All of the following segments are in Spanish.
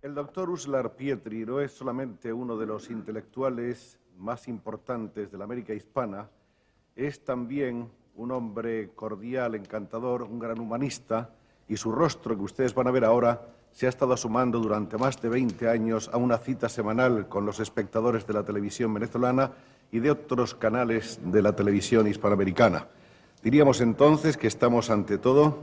El doctor Uslar Pietri no es solamente uno de los intelectuales más importantes de la América hispana, es también un hombre cordial, encantador, un gran humanista, y su rostro, que ustedes van a ver ahora, se ha estado sumando durante más de 20 años a una cita semanal con los espectadores de la televisión venezolana y de otros canales de la televisión hispanoamericana. Diríamos entonces que estamos ante todo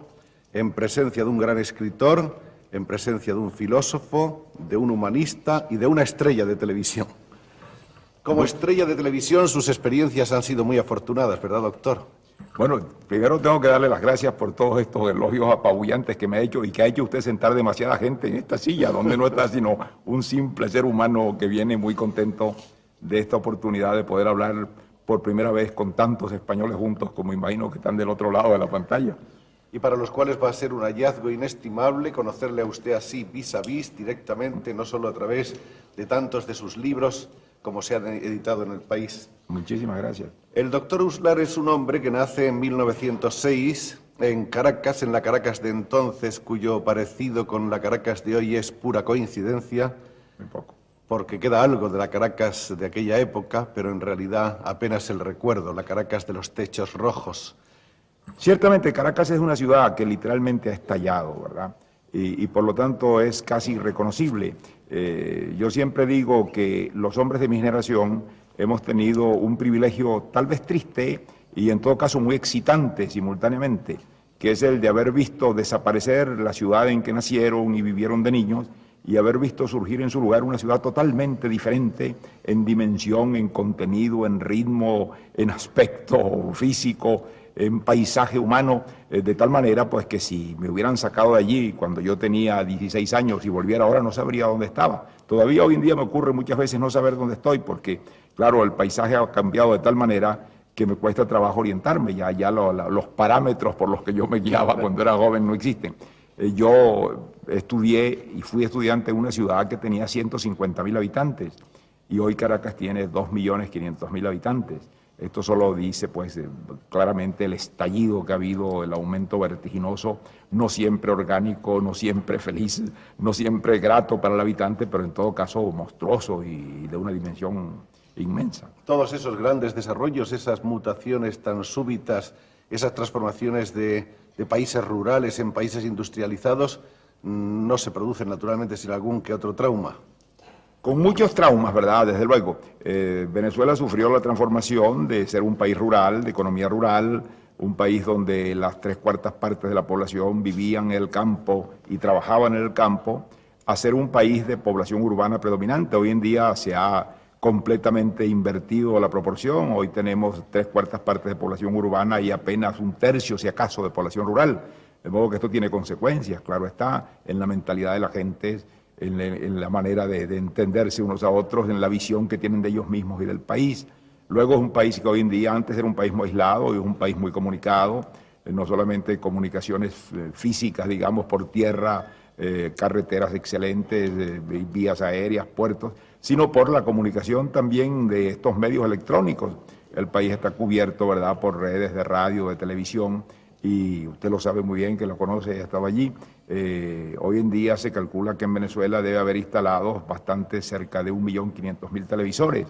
en presencia de un gran escritor, en presencia de un filósofo, de un humanista y de una estrella de televisión. Como estrella de televisión, sus experiencias han sido muy afortunadas, ¿verdad, doctor? Bueno, primero tengo que darle las gracias por todos estos elogios apabullantes que me ha hecho y que ha hecho usted sentar demasiada gente en esta silla, donde no está sino un simple ser humano que viene muy contento de esta oportunidad de poder hablar por primera vez con tantos españoles juntos, como imagino que están del otro lado de la pantalla. Y para los cuales va a ser un hallazgo inestimable conocerle a usted así vis a vis, directamente, no solo a través de tantos de sus libros como se han editado en el país. Muchísimas gracias. El doctor Uslar es un hombre que nace en 1906 en Caracas, en la Caracas de entonces, cuyo parecido con la Caracas de hoy es pura coincidencia. Muy poco. Porque queda algo de la Caracas de aquella época, pero en realidad apenas el recuerdo, la Caracas de los techos rojos. Ciertamente Caracas es una ciudad que literalmente ha estallado, ¿verdad? Y por lo tanto es casi irreconocible. Yo siempre digo que los hombres de mi generación hemos tenido un privilegio tal vez triste y en todo caso muy excitante simultáneamente, que es el de haber visto desaparecer la ciudad en que nacieron y vivieron de niños y haber visto surgir en su lugar una ciudad totalmente diferente en dimensión, en contenido, en ritmo, en aspecto físico, en paisaje humano, de tal manera pues que si me hubieran sacado de allí cuando yo tenía 16 años y volviera ahora no sabría dónde estaba. Todavía hoy en día me ocurre muchas veces no saber dónde estoy porque, claro, el paisaje ha cambiado de tal manera que me cuesta trabajo orientarme, ya los parámetros por los que yo me guiaba cuando era joven no existen. Yo estudié y fui estudiante en una ciudad que tenía 150.000 habitantes y hoy Caracas tiene 2.500.000 habitantes. Esto solo dice pues claramente el estallido que ha habido, el aumento vertiginoso, no siempre orgánico, no siempre feliz, no siempre grato para el habitante, pero en todo caso monstruoso y de una dimensión inmensa. Todos esos grandes desarrollos, esas mutaciones tan súbitas, esas transformaciones de países rurales en países industrializados, no se producen naturalmente sin algún que otro trauma. Con muchos traumas, ¿verdad? Desde luego. Venezuela sufrió la transformación de ser un país rural, de economía rural, un país donde las 3/4 partes de la población vivían en el campo y trabajaban en el campo, a ser un país de población urbana predominante. Hoy en día se ha completamente invertido la proporción. Hoy tenemos 3/4 partes de población urbana y apenas 1/3, si acaso, de población rural. De modo que esto tiene consecuencias, claro está, en la mentalidad de la gente, en la manera de entenderse unos a otros, en la visión que tienen de ellos mismos y del país. Luego es un país que hoy en día, antes era un país muy aislado, y es un país muy comunicado, no solamente comunicaciones físicas, digamos, por tierra, carreteras excelentes, vías aéreas, puertos, sino por la comunicación también de estos medios electrónicos. El país está cubierto, ¿verdad?, por redes de radio, de televisión, y usted lo sabe muy bien, que lo conoce, estaba allí. Hoy en día se calcula que en Venezuela debe haber instalados bastante cerca de 1.500.000 televisores,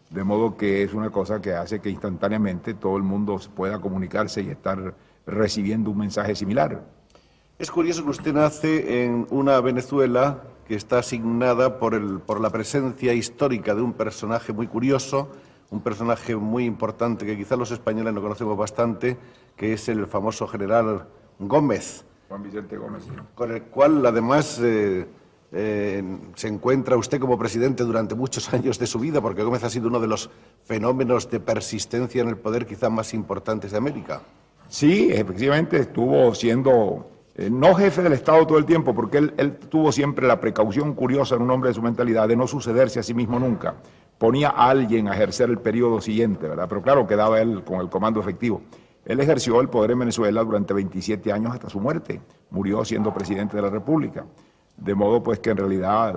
de modo que es una cosa que hace que instantáneamente todo el mundo pueda comunicarse y estar recibiendo un mensaje similar. Es curioso que usted nace en una Venezuela que está asignada por la presencia histórica de un personaje muy curioso, un personaje muy importante que quizá los españoles no conocemos bastante, que es el famoso general Gómez. Juan Vicente Gómez. Sí. Con el cual además se encuentra usted como presidente durante muchos años de su vida, porque Gómez ha sido uno de los fenómenos de persistencia en el poder quizá más importantes de América. Sí, efectivamente estuvo siendo, no jefe del Estado todo el tiempo, porque él tuvo siempre la precaución curiosa en un hombre de su mentalidad de no sucederse a sí mismo nunca. Ponía a alguien a ejercer el periodo siguiente, ¿verdad? Pero claro, quedaba él con el comando efectivo. Él ejerció el poder en Venezuela durante 27 años hasta su muerte. Murió siendo presidente de la República. De modo pues que en realidad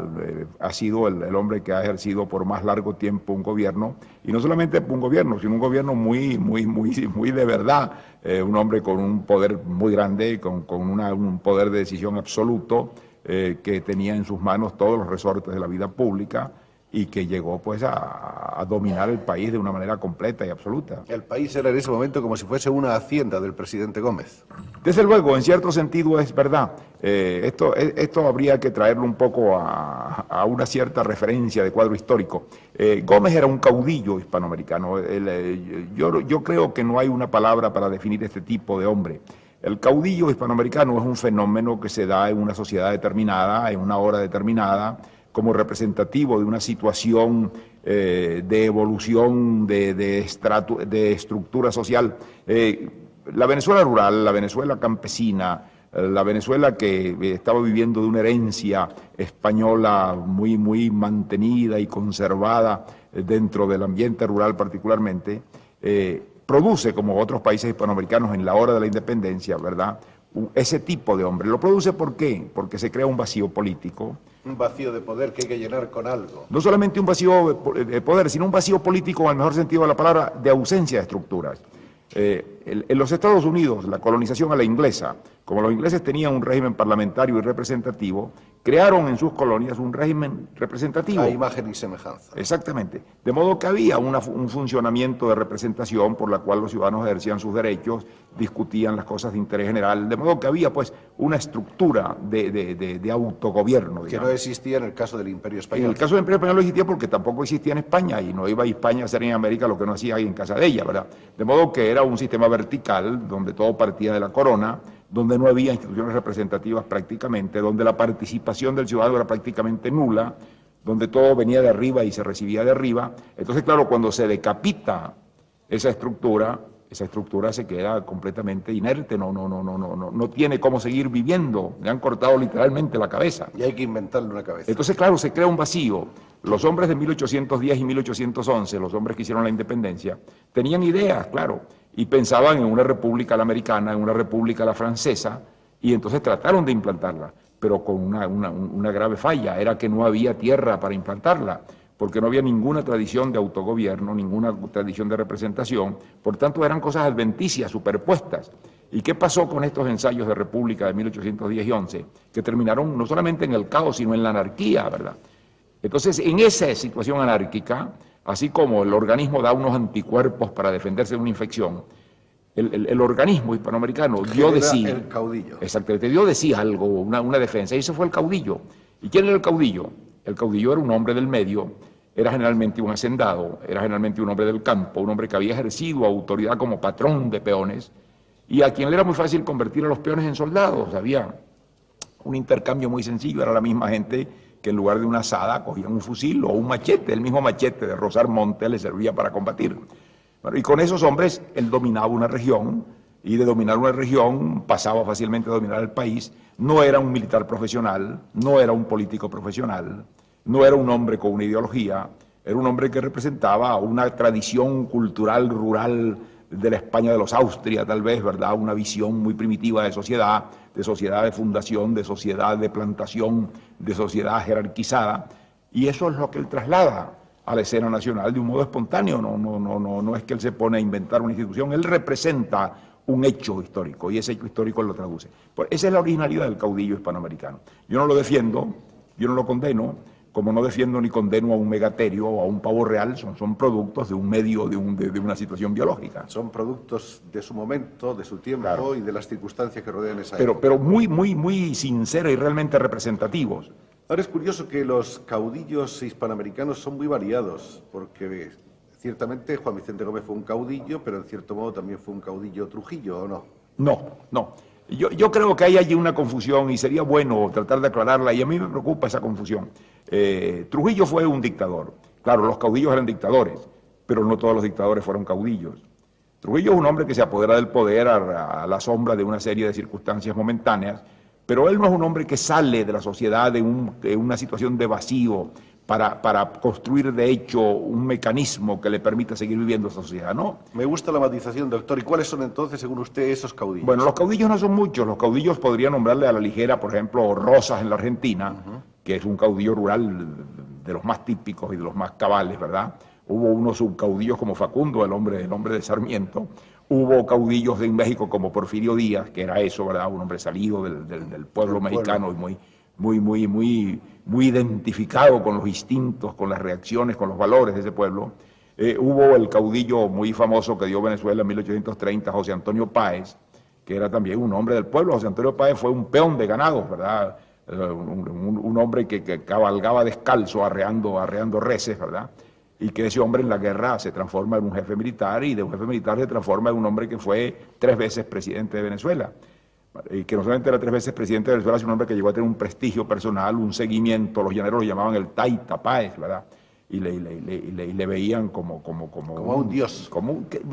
ha sido el hombre que ha ejercido por más largo tiempo un gobierno, y no solamente un gobierno, sino un gobierno muy de verdad, un hombre con un poder muy grande, con un poder de decisión absoluto, que tenía en sus manos todos los resortes de la vida pública y que llegó pues a dominar el país de una manera completa y absoluta. El país era en ese momento como si fuese una hacienda del presidente Gómez. Desde luego, en cierto sentido es verdad. Esto habría que traerlo un poco a una cierta referencia de cuadro histórico. Gómez era un caudillo hispanoamericano. Yo creo que no hay una palabra para definir este tipo de hombre. El caudillo hispanoamericano es un fenómeno que se da en una sociedad determinada, en una hora determinada, como representativo de una situación de evolución, de estructura social. La Venezuela rural, la Venezuela campesina, la Venezuela que estaba viviendo de una herencia española muy, muy mantenida y conservada dentro del ambiente rural particularmente, produce, como otros países hispanoamericanos en la hora de la independencia, ¿verdad?, ese tipo de hombre. ¿Lo produce por qué? Porque se crea un vacío político. Un vacío de poder que hay que llenar con algo. No solamente un vacío de poder, sino un vacío político, en el mejor sentido de la palabra, de ausencia de estructuras. En los Estados Unidos, la colonización a la inglesa, como los ingleses tenían un régimen parlamentario y representativo, crearon en sus colonias un régimen representativo. A imagen y semejanza. Exactamente. De modo que había un funcionamiento de representación por la cual los ciudadanos ejercían sus derechos, discutían las cosas de interés general, de modo que había pues una estructura de autogobierno. Que digamos. no existía en el caso del Imperio Español. En el caso del Imperio Español no existía porque tampoco existía en España y no iba a España a hacer en América lo que no hacía ahí en casa de ella, ¿verdad? De modo que era un sistema vertical donde todo partía de la corona, donde no había instituciones representativas prácticamente, donde la participación del ciudadano era prácticamente nula, donde todo venía de arriba y se recibía de arriba. Entonces, claro, cuando se decapita esa estructura se queda completamente inerte, no tiene cómo seguir viviendo, le han cortado literalmente la cabeza. Y hay que inventarle una cabeza. Entonces, claro, se crea un vacío. Los hombres de 1810 y 1811, los hombres que hicieron la independencia, tenían ideas, claro, y pensaban en una república a la americana, en una república a la francesa, y entonces trataron de implantarla, pero con una grave falla, era que no había tierra para implantarla, porque no había ninguna tradición de autogobierno, ninguna tradición de representación, por tanto eran cosas adventicias, superpuestas. ¿Y qué pasó con estos ensayos de república de 1810 y 11? Que terminaron no solamente en el caos, sino en la anarquía, ¿verdad? Entonces, en esa situación anárquica, así como el organismo da unos anticuerpos para defenderse de una infección, el organismo hispanoamericano dio de sí. El caudillo. Exactamente, dio de sí algo, una defensa, y ese fue el caudillo. ¿Y quién era el caudillo? El caudillo era un hombre del medio, era generalmente un hacendado, era generalmente un hombre del campo, un hombre que había ejercido autoridad como patrón de peones, y a quien le era muy fácil convertir a los peones en soldados. Había un intercambio muy sencillo, era la misma gente que en lugar de una azada cogían un fusil o un machete, el mismo machete de rozar monte le servía para combatir. Bueno, y con esos hombres él dominaba una región, y de dominar una región pasaba fácilmente a dominar el país. No era un militar profesional, no era un político profesional, no era un hombre con una ideología, era un hombre que representaba una tradición cultural rural de la España de los Austria, tal vez, ¿verdad? Una visión muy primitiva de sociedad de fundación, de sociedad de plantación, de sociedad jerarquizada, y eso es lo que él traslada a la escena nacional de un modo espontáneo. No es que él se pone a inventar una institución, él representa un hecho histórico, y ese hecho histórico lo traduce. Pues esa es la originalidad del caudillo hispanoamericano. Yo no lo defiendo, yo no lo condeno, como no defiendo ni condeno a un megaterio o a un pavo real, son productos de un medio, de una situación biológica. Son productos de su momento, de su tiempo, claro, y de las circunstancias que rodean esa época. época. Pero muy sinceros y realmente representativos. Ahora es curioso que los caudillos hispanoamericanos son muy variados, porque ciertamente Juan Vicente Gómez fue un caudillo, pero en cierto modo también fue un caudillo Trujillo, ¿o no? No. Yo creo que hay allí una confusión y sería bueno tratar de aclararla, y a mí me preocupa esa confusión. Trujillo fue un dictador. Claro, los caudillos eran dictadores, pero no todos los dictadores fueron caudillos. Trujillo es un hombre que se apodera del poder a la sombra de una serie de circunstancias momentáneas, pero él no es un hombre que sale de la sociedad de una situación de vacío para construir de hecho un mecanismo que le permita seguir viviendo esa sociedad, ¿no? Me gusta la matización, doctor. ¿Y cuáles son entonces, según usted, esos caudillos? Bueno, los caudillos no son muchos. Los caudillos podría nombrarle a la ligera, por ejemplo, Rosas en la Argentina, que es un caudillo rural de los más típicos y de los más cabales, ¿verdad? Hubo unos subcaudillos como Facundo, el hombre de Sarmiento. Hubo caudillos en México como Porfirio Díaz, que era eso, ¿verdad? Un hombre salido del pueblo mexicano y muy identificado con los instintos, con las reacciones, con los valores de ese pueblo. Hubo el caudillo muy famoso que dio Venezuela en 1830, José Antonio Páez, que era también un hombre del pueblo. José Antonio Páez fue un peón de ganados, ¿verdad? Un hombre que cabalgaba descalzo arreando reses, ¿verdad? Y que ese hombre en la guerra se transforma en un jefe militar, y de un jefe militar se transforma en un hombre que fue 3 veces presidente de Venezuela. Y que no solamente era 3 veces presidente de Venezuela, sino un hombre que llegó a tener un prestigio personal, un seguimiento. Los llaneros lo llamaban el Taita Páez, ¿verdad? Y le veían como un dios.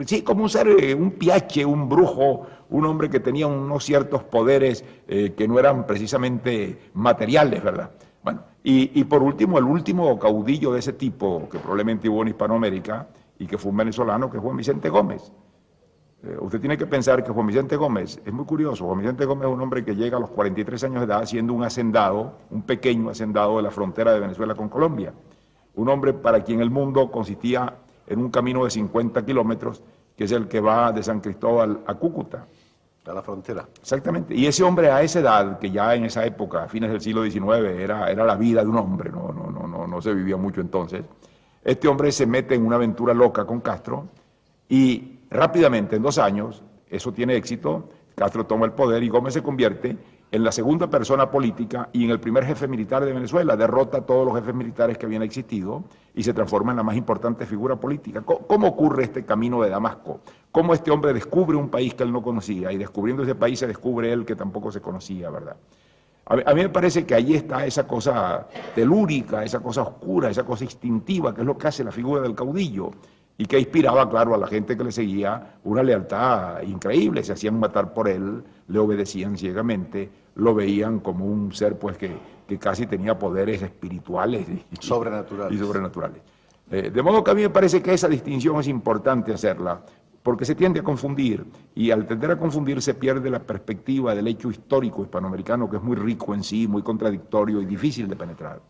Sí, como un ser, un piache, un brujo, un hombre que tenía unos ciertos poderes que no eran precisamente materiales, ¿verdad? Bueno, y por último, el último caudillo de ese tipo, que probablemente hubo en Hispanoamérica, y que fue un venezolano, que es Juan Vicente Gómez. Usted tiene que pensar que Juan Vicente Gómez, es muy curioso, Juan Vicente Gómez es un hombre que llega a los 43 años de edad siendo un hacendado, un pequeño hacendado de la frontera de Venezuela con Colombia. Un hombre para quien el mundo consistía en un camino de 50 kilómetros, que es el que va de San Cristóbal a Cúcuta. A la frontera. Exactamente. Y ese hombre a esa edad, que ya en esa época, a fines del siglo XIX, era la vida de un hombre, no se vivía mucho entonces. Este hombre se mete en una aventura loca con Castro y rápidamente, en 2 años, eso tiene éxito, Castro toma el poder y Gómez se convierte en la segunda persona política y en el primer jefe militar de Venezuela. Derrota a todos los jefes militares que habían existido y se transforma en la más importante figura política. ¿Cómo ocurre este camino de Damasco? ¿Cómo este hombre descubre un país que él no conocía, y descubriendo ese país se descubre él que tampoco se conocía, ¿verdad? A mí me parece que ahí está esa cosa telúrica, esa cosa oscura, esa cosa instintiva, que es lo que hace la figura del caudillo, y que inspiraba, claro, a la gente que le seguía una lealtad increíble. Se hacían matar por él, le obedecían ciegamente, lo veían como un ser pues que casi tenía poderes espirituales y sobrenaturales. De modo que a mí me parece que esa distinción es importante hacerla, porque se tiende a confundir, y al tender a confundir se pierde la perspectiva del hecho histórico hispanoamericano, que es muy rico en sí, muy contradictorio y difícil de penetrar.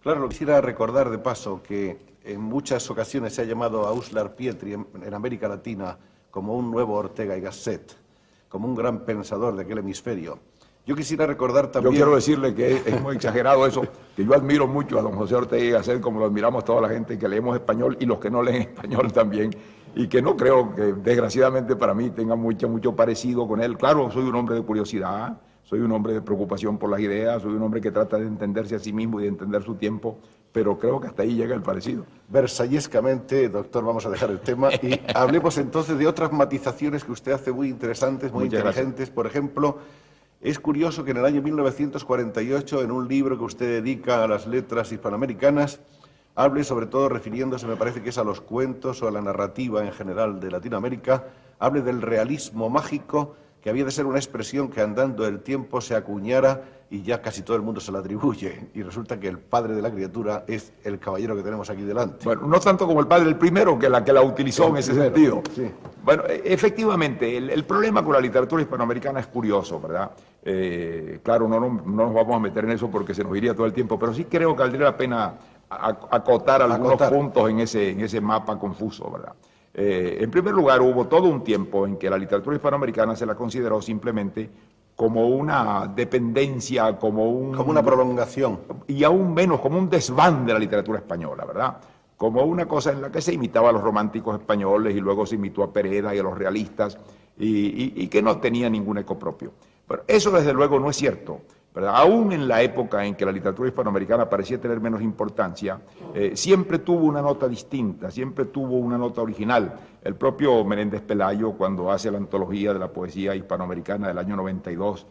Claro, lo quisiera recordar de paso que en muchas ocasiones se ha llamado a Uslar Pietri en América Latina como un nuevo Ortega y Gasset, como un gran pensador de aquel hemisferio. Yo quisiera recordar también... Yo quiero decirle que es muy exagerado eso, que yo admiro mucho a don José Ortega y Gasset, como lo admiramos toda la gente que leemos español y los que no leen español también, y que no creo que, desgraciadamente para mí, tenga mucho parecido con él. Claro, soy un hombre de curiosidad, soy un hombre de preocupación por las ideas, soy un hombre que trata de entenderse a sí mismo y de entender su tiempo, pero creo que hasta ahí llega el parecido. Versallescamente, doctor, vamos a dejar el tema y hablemos entonces de otras matizaciones que usted hace muy interesantes, muy inteligentes. Gracias. Por ejemplo, es curioso que en el año 1948, en un libro que usted dedica a las letras hispanoamericanas, hable sobre todo refiriéndose, me parece que es a los cuentos o a la narrativa en general de Latinoamérica, hable del realismo mágico, que había de ser una expresión que andando el tiempo se acuñara y ya casi todo el mundo se la atribuye. Y resulta que el padre de la criatura es el caballero que tenemos aquí delante. Bueno, no tanto como el padre, el primero que la utilizó en ese sentido. Sí. Bueno, efectivamente, el problema con la literatura hispanoamericana es curioso, ¿verdad? Claro, no nos vamos a meter en eso porque se nos iría todo el tiempo, pero sí creo que valdría la pena acotar algunos puntos en ese mapa confuso, ¿verdad? En primer lugar, hubo todo un tiempo en que la literatura hispanoamericana se la consideró simplemente como una dependencia, como una prolongación. Y aún menos, como un desván de la literatura española, ¿verdad? Como una cosa en la que se imitaba a los románticos españoles y luego se imitó a Pereda y a los realistas y que no tenía ningún eco propio. Pero eso desde luego no es cierto, ¿verdad? Aún en la época en que la literatura hispanoamericana parecía tener menos importancia, siempre tuvo una nota distinta, siempre tuvo una nota original. El propio Menéndez Pelayo, cuando hace la antología de la poesía hispanoamericana del año 92,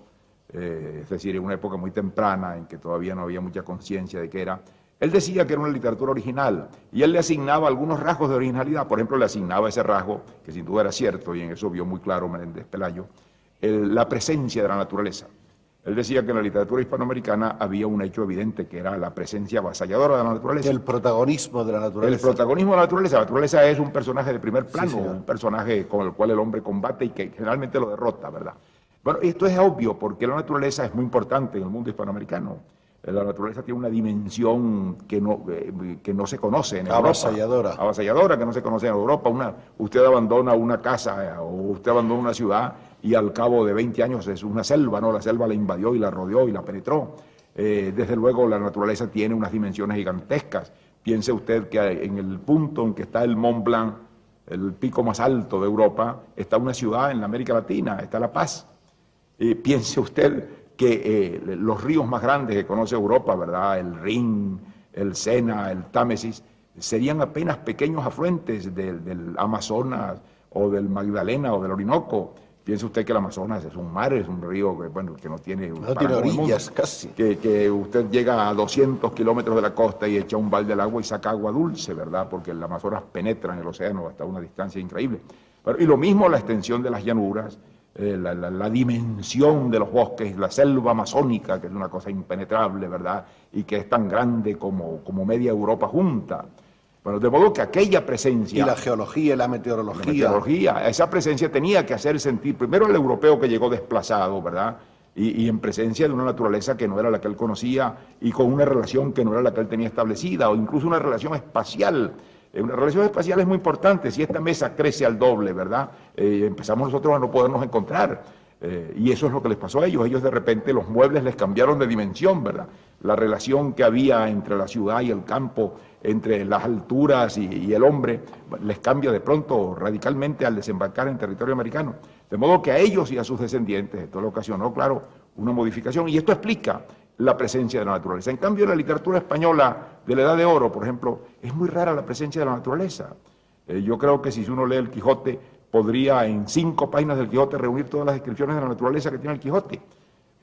es decir, en una época muy temprana en que todavía no había mucha conciencia de qué era, él decía que era una literatura original y él le asignaba algunos rasgos de originalidad. Por ejemplo, le asignaba ese rasgo, que sin duda era cierto, y en eso vio muy claro Menéndez Pelayo, la presencia de la naturaleza. Él decía que en la literatura hispanoamericana había un hecho evidente, que era la presencia avasalladora de la naturaleza. El protagonismo de la naturaleza. El protagonismo de la naturaleza. La naturaleza es un personaje de primer plano, sí, un personaje con el cual el hombre combate y que generalmente lo derrota, ¿verdad? Bueno, esto es obvio porque la naturaleza es muy importante en el mundo hispanoamericano. La naturaleza tiene una dimensión que no se conoce en Europa. Avasalladora. Avasalladora, que no se conoce en Europa. Usted abandona una casa o usted abandona una ciudad y al cabo de 20 años es una selva, ¿no? La selva la invadió y la rodeó y la penetró. Desde luego la naturaleza tiene unas dimensiones gigantescas. Piense usted que en el punto en que está el Mont Blanc, el pico más alto de Europa, está una ciudad en la América Latina, está La Paz. Piense usted que los ríos más grandes que conoce Europa, ¿verdad? El Rin, el Sena, el Támesis, serían apenas pequeños afluentes del Amazonas o del Magdalena o del Orinoco. Piense usted que el Amazonas es un mar, es un río que, bueno, que no tiene orillas casi. Que usted llega a 200 kilómetros de la costa y echa un balde al agua y saca agua dulce, ¿verdad? Porque el Amazonas penetra en el océano hasta una distancia increíble. Y lo mismo la extensión de las llanuras, la dimensión de los bosques, la selva amazónica, que es una cosa impenetrable, ¿verdad? Y que es tan grande como media Europa junta. Bueno, de modo que aquella presencia... Y la geología y la meteorología. La meteorología, esa presencia tenía que hacer sentir primero al europeo que llegó desplazado, ¿verdad? Y en presencia de una naturaleza que no era la que él conocía y con una relación que no era la que él tenía establecida, o incluso una relación espacial. Una relación espacial es muy importante. Si esta mesa crece al doble, ¿verdad? Empezamos nosotros a no podernos encontrar. Y eso es lo que les pasó a ellos. Ellos de repente los muebles les cambiaron de dimensión, ¿verdad? La relación que había entre la ciudad y el campo, entre las alturas y el hombre, les cambia de pronto radicalmente al desembarcar en territorio americano. De modo que a ellos y a sus descendientes esto le ocasionó, claro, una modificación. Y esto explica la presencia de la naturaleza. En cambio, en la literatura española de la Edad de Oro, por ejemplo, es muy rara la presencia de la naturaleza. Yo creo que si uno lee el Quijote, podría en 5 páginas del Quijote reunir todas las descripciones de la naturaleza que tiene el Quijote,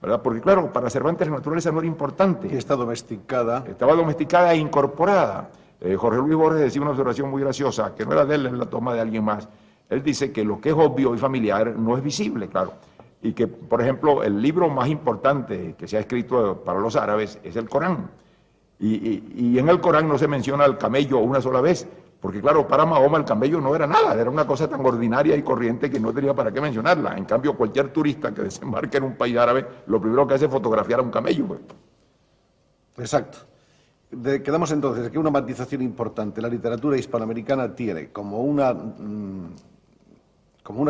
¿verdad? Porque claro, para Cervantes la naturaleza no era importante. Y está domesticada. Estaba domesticada e incorporada. Jorge Luis Borges decía una observación muy graciosa, que no era de él, en la toma de alguien más. Él dice que lo que es obvio y familiar no es visible, claro. Y que, por ejemplo, el libro más importante que se ha escrito para los árabes es el Corán. Y en el Corán no se menciona al camello una sola vez, porque claro, para Mahoma el camello no era nada, era una cosa tan ordinaria y corriente que no tenía para qué mencionarla. En cambio, cualquier turista que desembarque en un país árabe, lo primero que hace es fotografiar a un camello. Pues. Exacto. Quedamos entonces que una matización importante la literatura hispanoamericana tiene como una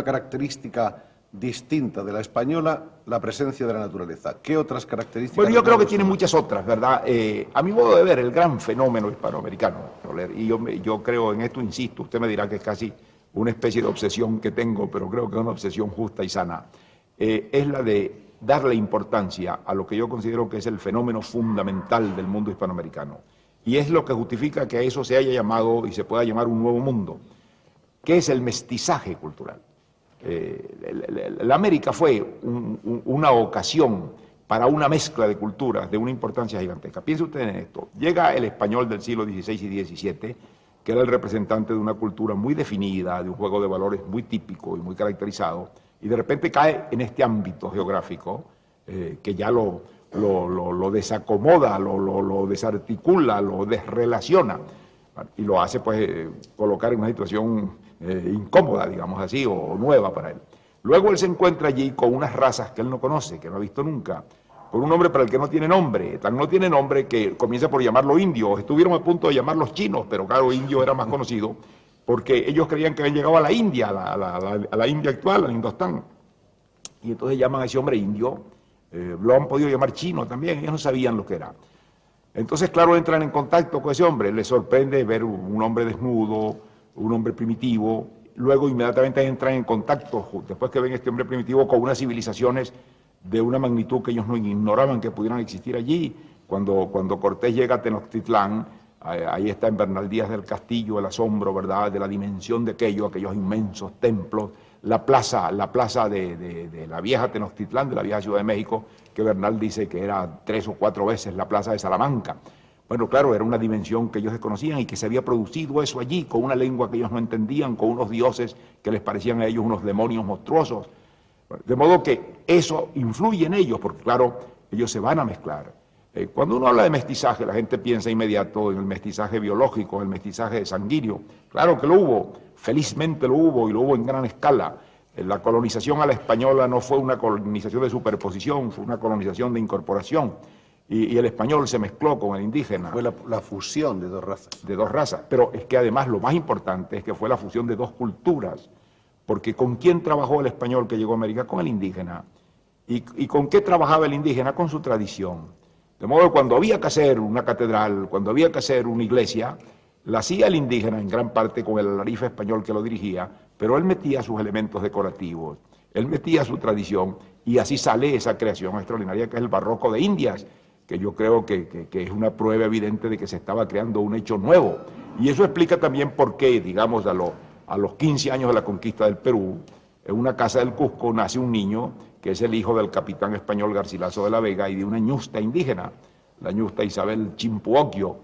característica distinta de la española la presencia de la naturaleza. ¿Qué otras características? Bueno, yo creo que tiene muchas otras, ¿verdad? A mi modo de ver, el gran fenómeno hispanoamericano, Soler, y yo creo, en esto insisto, usted me dirá que es casi una especie de obsesión que tengo, pero creo que es una obsesión justa y sana, es la de darle importancia a lo que yo considero que es el fenómeno fundamental del mundo hispanoamericano. Y es lo que justifica que a eso se haya llamado y se pueda llamar un nuevo mundo, que es el mestizaje cultural. La América fue una ocasión para una mezcla de culturas de una importancia gigantesca. Piense usted en esto. Llega el español del siglo XVI y XVII, que era el representante de una cultura muy definida, de un juego de valores muy típico y muy caracterizado, y de repente cae en este ámbito geográfico que ya lo desacomoda, lo desarticula, lo desrelaciona, y lo hace pues colocar en una situación incómoda, digamos así, o nueva para él. Luego él se encuentra allí con unas razas que él no conoce, que no ha visto nunca, con un nombre para el que no tiene nombre, tan no tiene nombre que comienza por llamarlo indio. Estuvieron a punto de llamarlos chinos, pero claro, indio era más conocido, porque ellos creían que habían llegado a la India, a la India actual, al Indostán. Y entonces llaman a ese hombre indio, lo han podido llamar chino también, ellos no sabían lo que era. Entonces, claro, entran en contacto con ese hombre, les sorprende ver un hombre desnudo, un hombre primitivo, luego inmediatamente entran en contacto, después que ven este hombre primitivo, con unas civilizaciones de una magnitud que ellos no ignoraban que pudieran existir allí. Cuando Cortés llega a Tenochtitlán, ahí está en Bernal Díaz del Castillo el asombro, ¿verdad?, de la dimensión de aquellos inmensos templos, la plaza de la vieja Tenochtitlán, de la vieja Ciudad de México, que Bernal dice que era 3 o 4 veces la plaza de Salamanca. Bueno, claro, era una dimensión que ellos desconocían y que se había producido eso allí, con una lengua que ellos no entendían, con unos dioses que les parecían a ellos unos demonios monstruosos. De modo que eso influye en ellos, porque claro, ellos se van a mezclar. Cuando uno habla de mestizaje, la gente piensa inmediato en el mestizaje biológico, el mestizaje sanguíneo. Claro que lo hubo, felizmente lo hubo y lo hubo en gran escala. La colonización a la española no fue una colonización de superposición, fue una colonización de incorporación. Y el español se mezcló con el indígena. Fue la fusión de 2 razas. De 2 razas, pero es que además lo más importante es que fue la fusión de 2 culturas, porque ¿con quién trabajó el español que llegó a América? Con el indígena. ¿Y con qué trabajaba el indígena? Con su tradición. De modo que cuando había que hacer una catedral, cuando había que hacer una iglesia, la hacía el indígena en gran parte con el alarife español que lo dirigía, pero él metía sus elementos decorativos, él metía su tradición, y así sale esa creación extraordinaria que es el barroco de Indias, que yo creo que es una prueba evidente de que se estaba creando un hecho nuevo. Y eso explica también por qué, digamos, a los 15 años de la conquista del Perú, en una casa del Cusco nace un niño que es el hijo del capitán español Garcilaso de la Vega y de una ñusta indígena, la ñusta Isabel Chimpuoquio.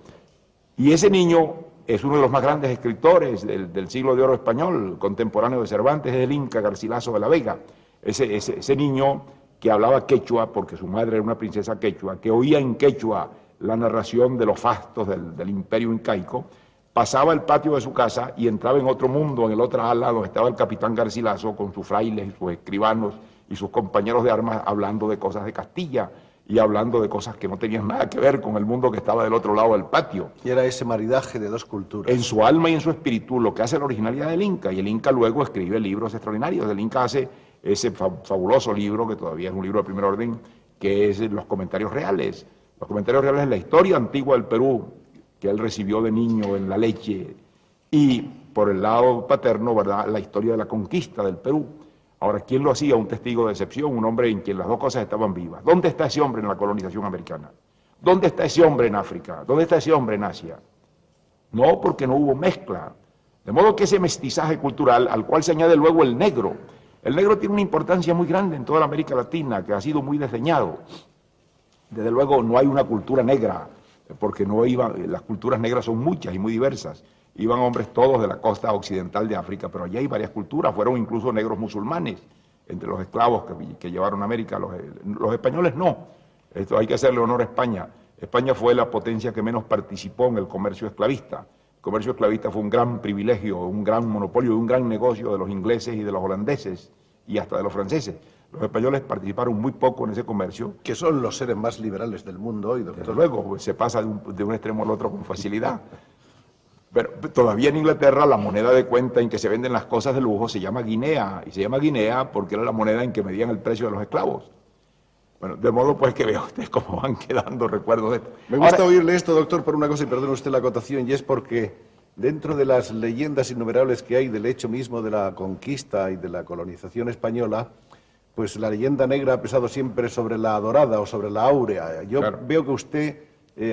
Y ese niño es uno de los más grandes escritores del siglo de oro español, contemporáneo de Cervantes, es el inca Garcilaso de la Vega. Ese niño que hablaba quechua, porque su madre era una princesa quechua, que oía en quechua la narración de los fastos del imperio incaico, pasaba el patio de su casa y entraba en otro mundo, en el otro ala, donde estaba el capitán Garcilaso con sus frailes y sus escribanos y sus compañeros de armas hablando de cosas de Castilla y hablando de cosas que no tenían nada que ver con el mundo que estaba del otro lado del patio. Y era ese maridaje de dos culturas. En su alma y en su espíritu, lo que hace la originalidad del Inca, y el Inca luego escribe libros extraordinarios. El Inca hace ese fabuloso libro, que todavía es un libro de primer orden, que es Los Comentarios Reales. Los Comentarios Reales es la historia antigua del Perú, que él recibió de niño en la leche, y por el lado paterno, ¿verdad?, la historia de la conquista del Perú. Ahora, ¿quién lo hacía? Un testigo de excepción, un hombre en quien las dos cosas estaban vivas. ¿Dónde está ese hombre en la colonización americana? ¿Dónde está ese hombre en África? ¿Dónde está ese hombre en Asia? No, porque no hubo mezcla. De modo que ese mestizaje cultural, al cual se añade luego el negro tiene una importancia muy grande en toda la América Latina, que ha sido muy desdeñado. Desde luego no hay una cultura negra, porque las culturas negras son muchas y muy diversas. Iban hombres todos de la costa occidental de África, pero allí hay varias culturas, fueron incluso negros musulmanes, entre los esclavos que llevaron a América. Los españoles no. Esto hay que hacerle honor a España. España fue la potencia que menos participó en el comercio esclavista. El comercio esclavista fue un gran privilegio, un gran monopolio y un gran negocio de los ingleses y de los holandeses y hasta de los franceses. Los españoles participaron muy poco en ese comercio. Que son los seres más liberales del mundo hoy, doctor. Desde luego, pues, se pasa de un extremo al otro con facilidad. Pero todavía en Inglaterra la moneda de cuenta en que se venden las cosas de lujo se llama guinea, y se llama guinea porque era la moneda en que medían el precio de los esclavos. Bueno, de modo pues que vea usted cómo van quedando recuerdos de esto. Me gusta oírle esto, doctor, por una cosa, y perdone usted la acotación, y es porque dentro de las leyendas innumerables que hay del hecho mismo de la conquista y de la colonización española, pues la leyenda negra ha pesado siempre sobre la dorada o sobre la áurea. Yo veo que usted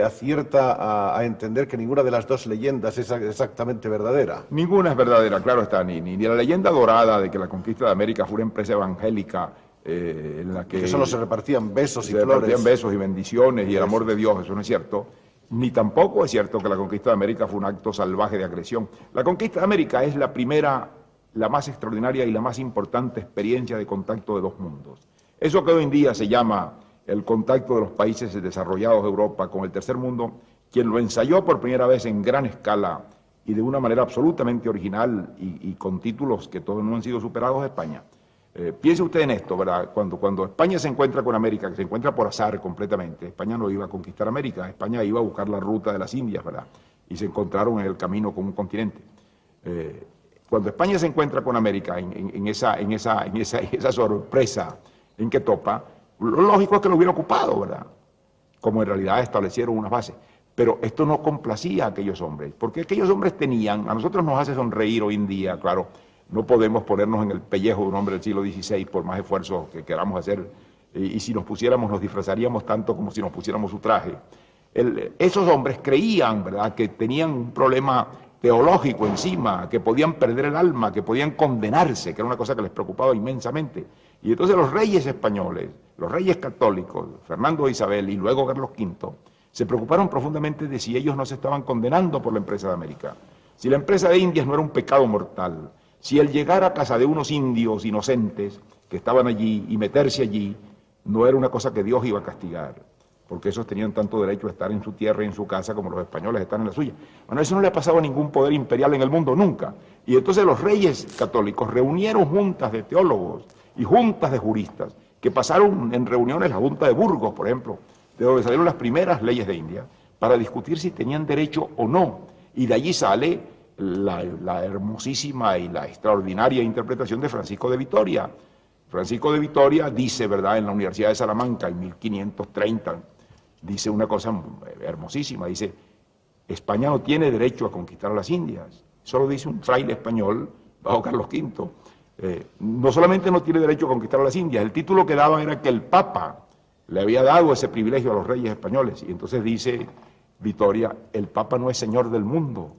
acierta a entender que ninguna de las dos leyendas es exactamente verdadera. Ninguna es verdadera, claro está, ni la leyenda dorada de que la conquista de América fue una empresa evangélica en la que solo se repartían besos y se flores. repartían besos y bendiciones y el amor de Dios, eso no es cierto. Ni tampoco es cierto que la conquista de América fue un acto salvaje de agresión. La conquista de América es la primera, la más extraordinaria y la más importante experiencia de contacto de dos mundos. Eso que hoy en día se llama el contacto de los países desarrollados de Europa con el tercer mundo, quien lo ensayó por primera vez en gran escala y de una manera absolutamente original y con títulos que todos no han sido superados de España. Piense usted en esto, ¿verdad? Cuando España se encuentra con América, que se encuentra por azar completamente, España no iba a conquistar América, España iba a buscar la ruta de las Indias, ¿verdad? Y se encontraron en el camino con un continente. Cuando España se encuentra con América en esa sorpresa en que topa, lo lógico es que lo hubiera ocupado, ¿verdad? Como en realidad establecieron una base. Pero esto no complacía a aquellos hombres, porque aquellos hombres tenían, a nosotros nos hace sonreír hoy en día, claro, no podemos ponernos en el pellejo de un hombre del siglo XVI por más esfuerzos que queramos hacer, y si nos pusiéramos nos disfrazaríamos tanto como si nos pusiéramos su traje. Esos hombres creían, ¿verdad?, que tenían un problema teológico encima, que podían perder el alma, que podían condenarse, que era una cosa que les preocupaba inmensamente. Y entonces los reyes españoles, los reyes católicos, Fernando e Isabel y luego Carlos V, se preocuparon profundamente de si ellos no se estaban condenando por la empresa de América. Si la empresa de Indias no era un pecado mortal, si el llegar a casa de unos indios inocentes que estaban allí y meterse allí no era una cosa que Dios iba a castigar, porque esos tenían tanto derecho a estar en su tierra y en su casa como los españoles están en la suya. Bueno, eso no le ha pasado a ningún poder imperial en el mundo nunca. Y entonces los reyes católicos reunieron juntas de teólogos y juntas de juristas, que pasaron en reuniones la Junta de Burgos, por ejemplo, de donde salieron las primeras leyes de India, para discutir si tenían derecho o no. Y de allí sale la hermosísima y la extraordinaria interpretación de Francisco de Vitoria. Francisco de Vitoria dice, ¿verdad?, en la Universidad de Salamanca en 1530, dice una cosa hermosísima, dice, España no tiene derecho a conquistar a las Indias, solo dice un fraile español bajo Carlos V. No solamente no tiene derecho a conquistar a las Indias, el título que daban era que el Papa le había dado ese privilegio a los reyes españoles, y entonces dice Vitoria, el Papa no es señor del mundo.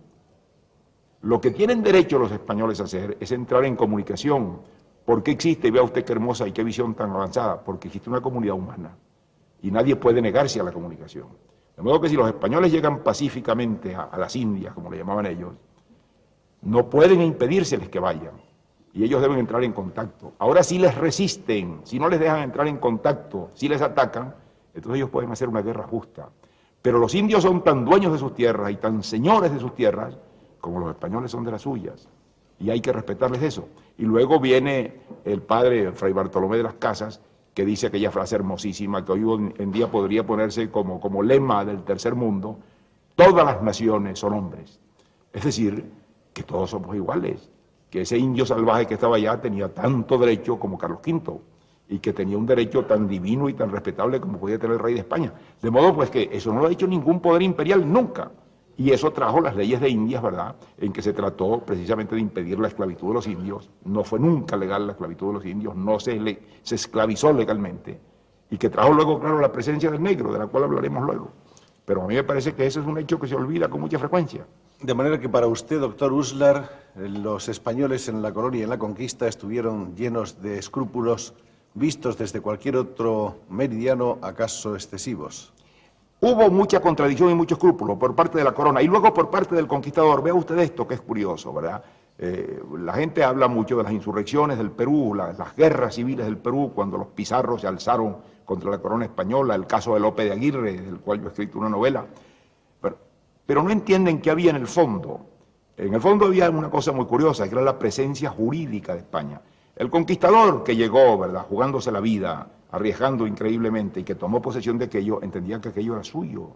Lo que tienen derecho los españoles a hacer es entrar en comunicación. ¿Por qué existe? Y vea usted qué hermosa y qué visión tan avanzada, porque existe una comunidad humana, y nadie puede negarse a la comunicación. De modo que si los españoles llegan pacíficamente a las Indias, como le llamaban ellos, no pueden impedírseles que vayan, y ellos deben entrar en contacto. Ahora, si les resisten, si no les dejan entrar en contacto, si les atacan, entonces ellos pueden hacer una guerra justa. Pero los indios son tan dueños de sus tierras y tan señores de sus tierras, como los españoles son de las suyas, y hay que respetarles eso. Y luego viene el padre Fray Bartolomé de las Casas, que dice aquella frase hermosísima que hoy en día podría ponerse como lema del tercer mundo: todas las naciones son hombres. Es decir, que todos somos iguales, que ese indio salvaje que estaba allá tenía tanto derecho como Carlos V, y que tenía un derecho tan divino y tan respetable como podía tener el rey de España. De modo pues que eso no lo ha hecho ningún poder imperial nunca. Y eso trajo las leyes de Indias, ¿verdad?, en que se trató precisamente de impedir la esclavitud de los indios. No fue nunca legal la esclavitud de los indios, no se esclavizó legalmente, y que trajo luego, claro, la presencia del negro, de la cual hablaremos luego. Pero a mí me parece que ese es un hecho que se olvida con mucha frecuencia. De manera que para usted, doctor Uslar, los españoles en la colonia y en la conquista estuvieron llenos de escrúpulos vistos desde cualquier otro meridiano, acaso excesivos. Hubo mucha contradicción y mucho escrúpulo por parte de la corona y luego por parte del conquistador. Vea usted esto que es curioso, ¿verdad? La gente habla mucho de las insurrecciones del Perú, las guerras civiles del Perú, cuando los pizarros se alzaron contra la corona española, el caso de Lope de Aguirre, del cual yo he escrito una novela. Pero no entienden qué había en el fondo. En el fondo había una cosa muy curiosa, que era la presencia jurídica de España. El conquistador que llegó, ¿verdad?, jugándose la vida, arriesgando increíblemente, y que tomó posesión de aquello, entendía que aquello era suyo.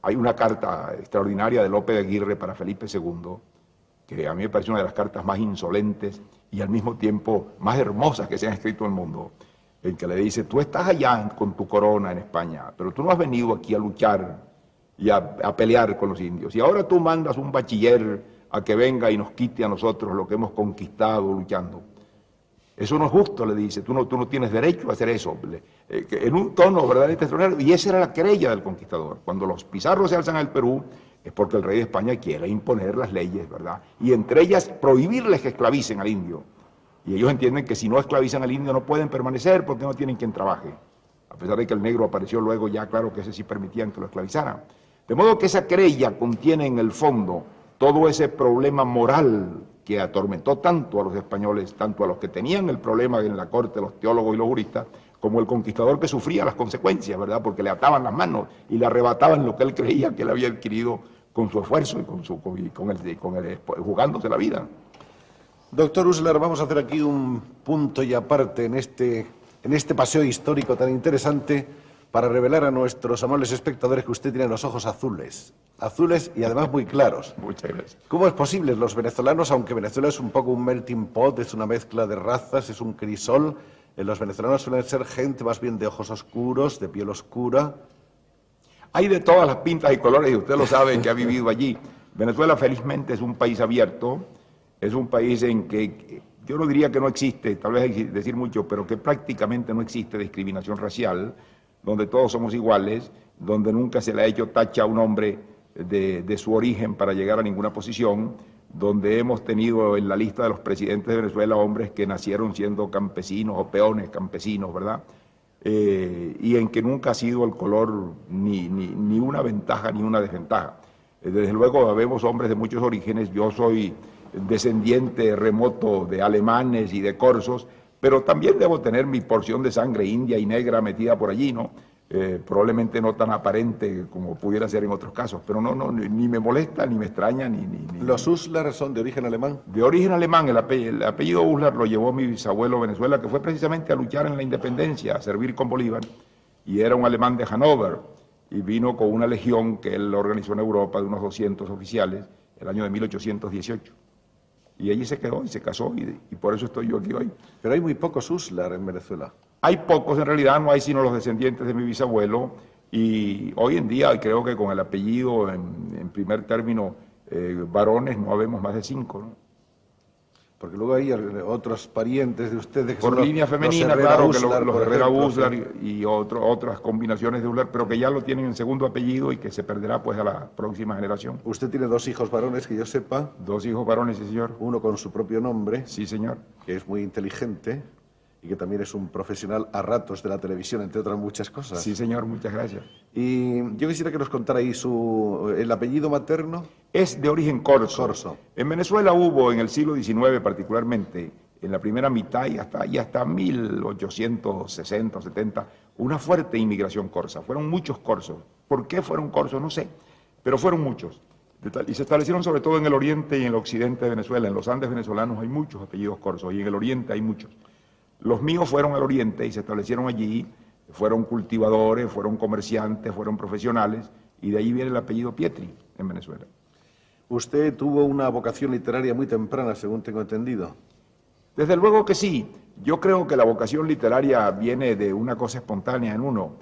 Hay una carta extraordinaria de Lope de Aguirre para Felipe II, que a mí me parece una de las cartas más insolentes y al mismo tiempo más hermosas que se han escrito en el mundo, en que le dice: tú estás allá con tu corona en España, pero tú no has venido aquí a luchar y a pelear con los indios, y ahora tú mandas un bachiller a que venga y nos quite a nosotros lo que hemos conquistado luchando. Eso no es justo, le dice, tú no tienes derecho a hacer eso, en un tono verdaderamente extraordinario. Y esa era la querella del conquistador. Cuando los pizarros se alzan al Perú, es porque el rey de España quiere imponer las leyes, ¿verdad? Y entre ellas prohibirles que esclavicen al indio. Y ellos entienden que si no esclavizan al indio no pueden permanecer porque no tienen quien trabaje. A pesar de que el negro apareció luego, ya claro que ese sí permitían que lo esclavizaran. De modo que esa querella contiene en el fondo todo ese problema moral que atormentó tanto a los españoles, tanto a los que tenían el problema en la corte, los teólogos y los juristas, como el conquistador que sufría las consecuencias, ¿verdad?, porque le ataban las manos y le arrebataban lo que él creía que él había adquirido con su esfuerzo y jugándose la vida. Doctor Uslar, vamos a hacer aquí un punto y aparte en este paseo histórico tan interesante para revelar a nuestros amables espectadores que usted tiene los ojos azules y además muy claros. Muchas gracias. ¿Cómo es posible? Los venezolanos, aunque Venezuela es un poco un melting pot, es una mezcla de razas, es un crisol, los venezolanos suelen ser gente más bien de ojos oscuros, de piel oscura. Hay de todas las pintas y colores, y usted lo sabe, que ha vivido allí. Venezuela felizmente es un país abierto, es un país en que yo no diría que no existe, tal vez hay que decir mucho, pero que prácticamente no existe discriminación racial, donde todos somos iguales, donde nunca se le ha hecho tacha a un hombre de su origen para llegar a ninguna posición, donde hemos tenido en la lista de los presidentes de Venezuela hombres que nacieron siendo campesinos o peones campesinos, ¿verdad? Y en que nunca ha sido el color ni una ventaja ni una desventaja. Desde luego vemos hombres de muchos orígenes, yo soy descendiente remoto de alemanes y de corsos, pero también debo tener mi porción de sangre india y negra metida por allí, ¿no? Probablemente no tan aparente como pudiera ser en otros casos, pero ni me molesta, ni me extraña, ni... ¿Los Uslar son de origen alemán? De origen alemán, el apellido Uslar lo llevó mi bisabuelo a Venezuela, que fue precisamente a luchar en la independencia, a servir con Bolívar, y era un alemán de Hannover, y vino con una legión que él organizó en Europa de unos 200 oficiales, el año de 1818. Y allí se quedó y se casó, y por eso estoy yo aquí hoy. Pero hay muy pocos Uslar en Venezuela. Hay pocos, en realidad no hay sino los descendientes de mi bisabuelo, y hoy en día creo que con el apellido en primer término, varones, no habemos más de 5, ¿no? Porque luego hay otros parientes de ustedes que Por son línea los femenina, Herrera claro, que Uslar, los por Herrera ejemplo, Uslar sí. y otras combinaciones de Uslar, pero que ya lo tienen en segundo apellido y que se perderá pues a la próxima generación. Usted tiene 2 hijos varones, que yo sepa, 2 hijos varones, sí señor. uno con su propio nombre, Sí señor. que es muy inteligente y que también es un profesional a ratos de la televisión, entre otras muchas cosas. Sí señor, muchas gracias. Y yo quisiera que nos contara ahí el apellido materno. Es de origen corso. Corso. En Venezuela hubo en el siglo XIX particularmente, en la primera mitad y hasta 1860 o 70, una fuerte inmigración corsa. Fueron muchos corsos. ¿Por qué fueron corsos? No sé, pero fueron muchos. Y se establecieron sobre todo en el oriente y en el occidente de Venezuela. En los Andes venezolanos hay muchos apellidos corsos y en el oriente hay muchos. Los míos fueron al oriente y se establecieron allí, fueron cultivadores, fueron comerciantes, fueron profesionales, y de ahí viene el apellido Pietri en Venezuela. Usted tuvo una vocación literaria muy temprana, según tengo entendido. Desde luego que sí. Yo creo que la vocación literaria viene de una cosa espontánea en uno.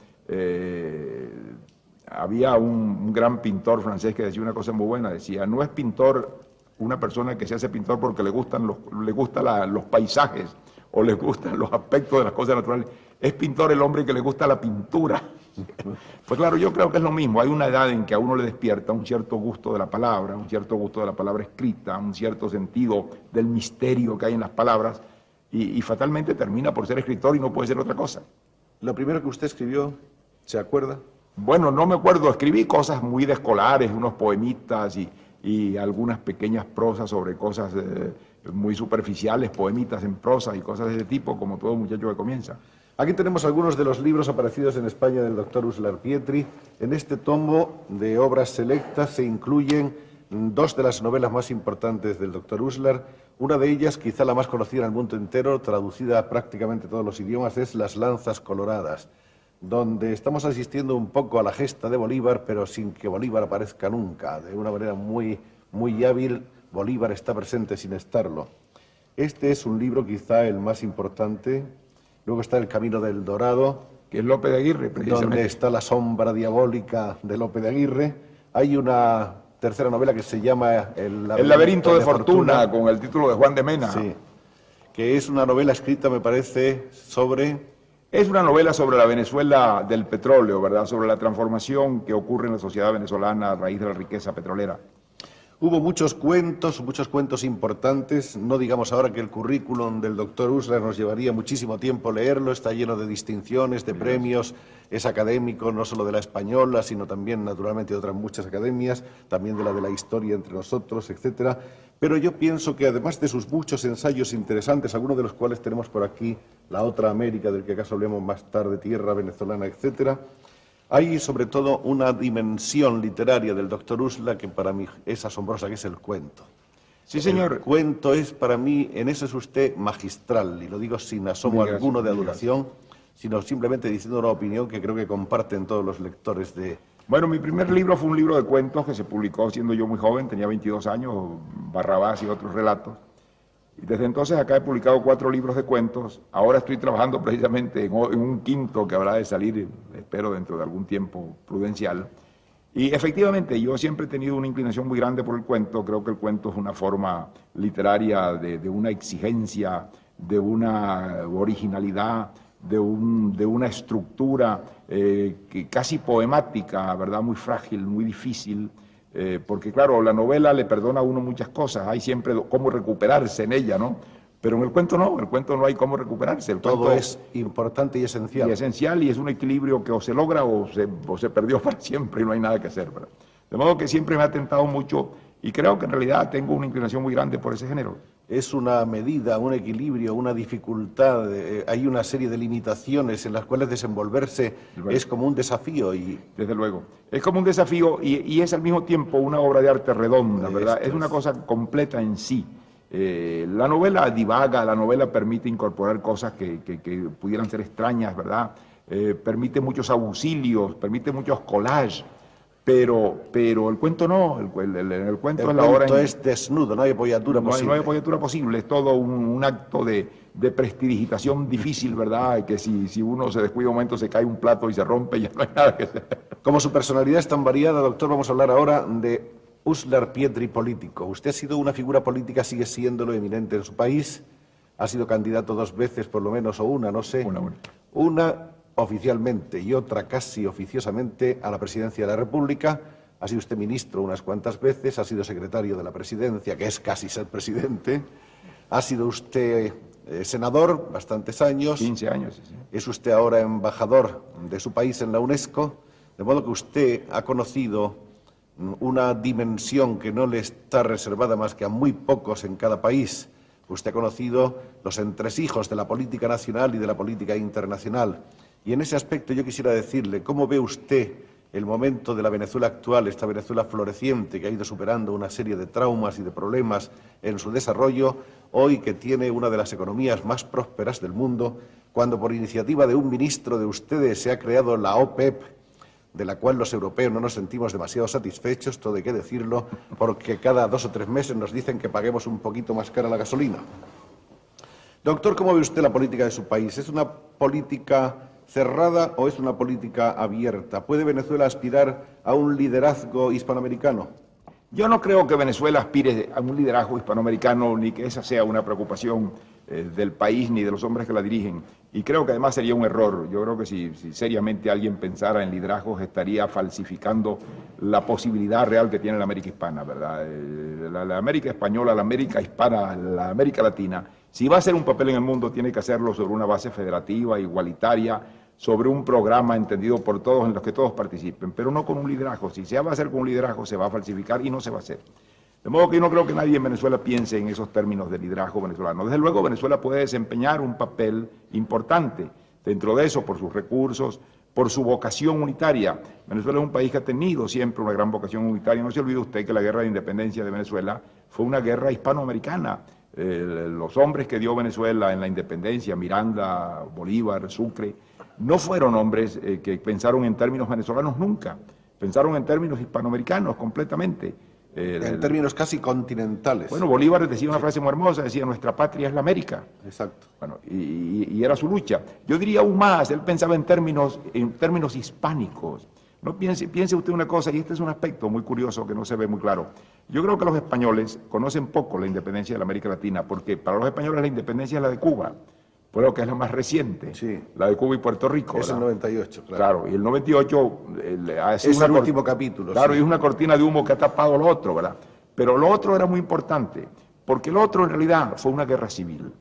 Había un gran pintor francés que decía una cosa muy buena, decía, no es pintor una persona que se hace pintor porque le gustan los paisajes o le gustan los aspectos de las cosas naturales, es pintor el hombre que le gusta la pintura. Pues claro, yo creo que es lo mismo, hay una edad en que a uno le despierta un cierto gusto de la palabra, un cierto gusto de la palabra escrita, un cierto sentido del misterio que hay en las palabras, y fatalmente termina por ser escritor y no puede ser otra cosa. Lo primero que usted escribió, ¿se acuerda? Bueno, no me acuerdo, escribí cosas muy de escolares, unos poemitas y algunas pequeñas prosas sobre cosas muy superficiales, poemitas en prosa y cosas de ese tipo, como todo muchacho que comienza. Aquí tenemos algunos de los libros aparecidos en España del doctor Uslar Pietri. En este tomo de obras selectas se incluyen 2 de las novelas más importantes del doctor Uslar. Una de ellas, quizá la más conocida en el mundo entero, traducida a prácticamente todos los idiomas, es Las lanzas coloradas, donde estamos asistiendo un poco a la gesta de Bolívar, pero sin que Bolívar aparezca nunca. De una manera muy, muy hábil, Bolívar está presente sin estarlo. Este es un libro quizá el más importante. Luego está El camino del Dorado, Que es Lope de Aguirre, precisamente. donde está la sombra diabólica de Lope de Aguirre. Hay una tercera novela que se llama El laberinto de Fortuna, con el título de Juan de Mena. Sí, que es una novela escrita, me parece, sobre... Es una novela sobre la Venezuela del petróleo, ¿verdad? Sobre la transformación que ocurre en la sociedad venezolana a raíz de la riqueza petrolera. Hubo muchos cuentos importantes. No digamos ahora que el currículum del doctor Uslar nos llevaría muchísimo tiempo leerlo. Está lleno de distinciones, de premios. Es académico, no solo de la española, sino también, naturalmente, de otras muchas academias, también de la historia entre nosotros, etcétera. Pero yo pienso que, además de sus muchos ensayos interesantes, algunos de los cuales tenemos por aquí, La otra América, del que acaso hablemos más tarde, Tierra venezolana, etcétera, hay sobre todo una dimensión literaria del doctor Uslar que para mí es asombrosa, que es el cuento. Sí, señor. El cuento es para mí, en eso es usted magistral, y lo digo sin asomo alguno de adulación, sino simplemente diciendo una opinión que creo que comparten todos los lectores de... Bueno, mi primer libro fue un libro de cuentos que se publicó siendo yo muy joven, tenía 22 años, Barrabás y otros relatos. Y desde entonces acá he publicado 4 libros de cuentos. Ahora estoy trabajando precisamente en un quinto que habrá de salir, espero dentro de algún tiempo prudencial. Y efectivamente, yo siempre he tenido una inclinación muy grande por el cuento. Creo que el cuento es una forma literaria de una exigencia, de una originalidad, de una estructura que casi poemática, ¿verdad? Muy frágil, muy difícil. Porque claro, la novela le perdona a uno muchas cosas, hay siempre cómo recuperarse en ella, ¿no? Pero en el cuento no hay cómo recuperarse. Todo es importante y esencial. Y esencial, y es un equilibrio que o se logra o se perdió para siempre y no hay nada que hacer, ¿verdad? De modo que siempre me ha tentado mucho y creo que en realidad tengo una inclinación muy grande por ese género. Es una medida, un equilibrio, una dificultad, hay una serie de limitaciones en las cuales desenvolverse es como un desafío. Desde luego, es como un desafío y es al mismo tiempo una obra de arte redonda, ¿verdad? Es una cosa completa en sí. La novela divaga, la novela permite incorporar cosas que pudieran ser extrañas, ¿verdad? Permite muchos auxilios, permite muchos collages, pero el cuento no, el cuento El es la hora cuento es desnudo, no hay apoyatura posible. no hay apoyatura posible, es todo un acto de prestidigitación difícil, ¿verdad? Que si uno se descuida un momento se cae un plato y se rompe y ya no hay nada que hacer. Como su personalidad es tan variada, doctor, vamos a hablar ahora de Uslar Pietri político. Usted ha sido una figura política, sigue siéndolo, eminente en su país. Ha sido candidato 2 veces, por lo menos, o una, no sé. Una oficialmente y otra casi oficiosamente a la presidencia de la República. Ha sido usted ministro unas cuantas veces, ha sido secretario de la presidencia, que es casi ser presidente. Ha sido usted senador bastantes años. 15 años, sí. Es usted ahora embajador de su país en la UNESCO. De modo que usted ha conocido una dimensión que no le está reservada más que a muy pocos en cada país. Usted ha conocido los entresijos de la política nacional y de la política internacional. Y en ese aspecto yo quisiera decirle, ¿cómo ve usted el momento de la Venezuela actual, esta Venezuela floreciente que ha ido superando una serie de traumas y de problemas en su desarrollo, hoy que tiene una de las economías más prósperas del mundo, cuando por iniciativa de un ministro de ustedes se ha creado la OPEP, de la cual los europeos no nos sentimos demasiado satisfechos, todo hay que decirlo, porque cada 2 o 3 meses nos dicen que paguemos un poquito más cara la gasolina? Doctor, ¿cómo ve usted la política de su país? ¿Es una política cerrada o es una política abierta? ¿Puede Venezuela aspirar a un liderazgo hispanoamericano? Yo no creo que Venezuela aspire a un liderazgo hispanoamericano, ni que esa sea una preocupación del país ni de los hombres que la dirigen. Y creo que además sería un error. Yo creo que si seriamente alguien pensara en liderazgos estaría falsificando la posibilidad real que tiene la América hispana, ¿verdad? La América española, la América hispana, la América latina, si va a hacer un papel en el mundo tiene que hacerlo sobre una base federativa, igualitaria, sobre un programa entendido por todos en los que todos participen, pero no con un liderazgo. Si se va a hacer con un liderazgo se va a falsificar y no se va a hacer. De modo que yo no creo que nadie en Venezuela piense en esos términos de liderazgo venezolano. Desde luego Venezuela puede desempeñar un papel importante dentro de eso por sus recursos, por su vocación unitaria. Venezuela es un país que ha tenido siempre una gran vocación unitaria. No se olvide usted que la guerra de independencia de Venezuela fue una guerra hispanoamericana. Los hombres que dio Venezuela en la independencia, Miranda, Bolívar, Sucre, no fueron hombres que pensaron en términos venezolanos nunca, pensaron en términos hispanoamericanos completamente. En términos casi continentales. Bueno, Bolívar decía una frase muy hermosa, decía, nuestra patria es la América. Exacto. Bueno, y era su lucha. Yo diría aún más, él pensaba en términos hispánicos. No piense usted una cosa, y este es un aspecto muy curioso que no se ve muy claro. Yo creo que los españoles conocen poco la independencia de la América Latina, porque para los españoles la independencia es la de Cuba, pero que es la más reciente, sí, la de Cuba y Puerto Rico. Es el 98, claro. Claro, y el 98 es el último capítulo. Claro, sí. Y es una cortina de humo que ha tapado lo otro, ¿verdad? Pero lo otro era muy importante, porque lo otro en realidad fue una guerra civil.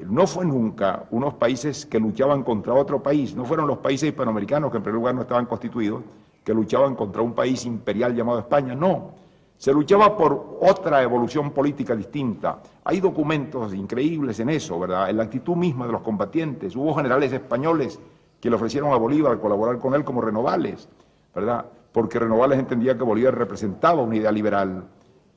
No fue nunca unos países que luchaban contra otro país, no fueron los países hispanoamericanos que en primer lugar no estaban constituidos, que luchaban contra un país imperial llamado España, no. Se luchaba por otra evolución política distinta. Hay documentos increíbles en eso, ¿verdad? En la actitud misma de los combatientes. Hubo generales españoles que le ofrecieron a Bolívar colaborar con él como Renovales, ¿verdad? Porque Renovales entendía que Bolívar representaba una idea liberal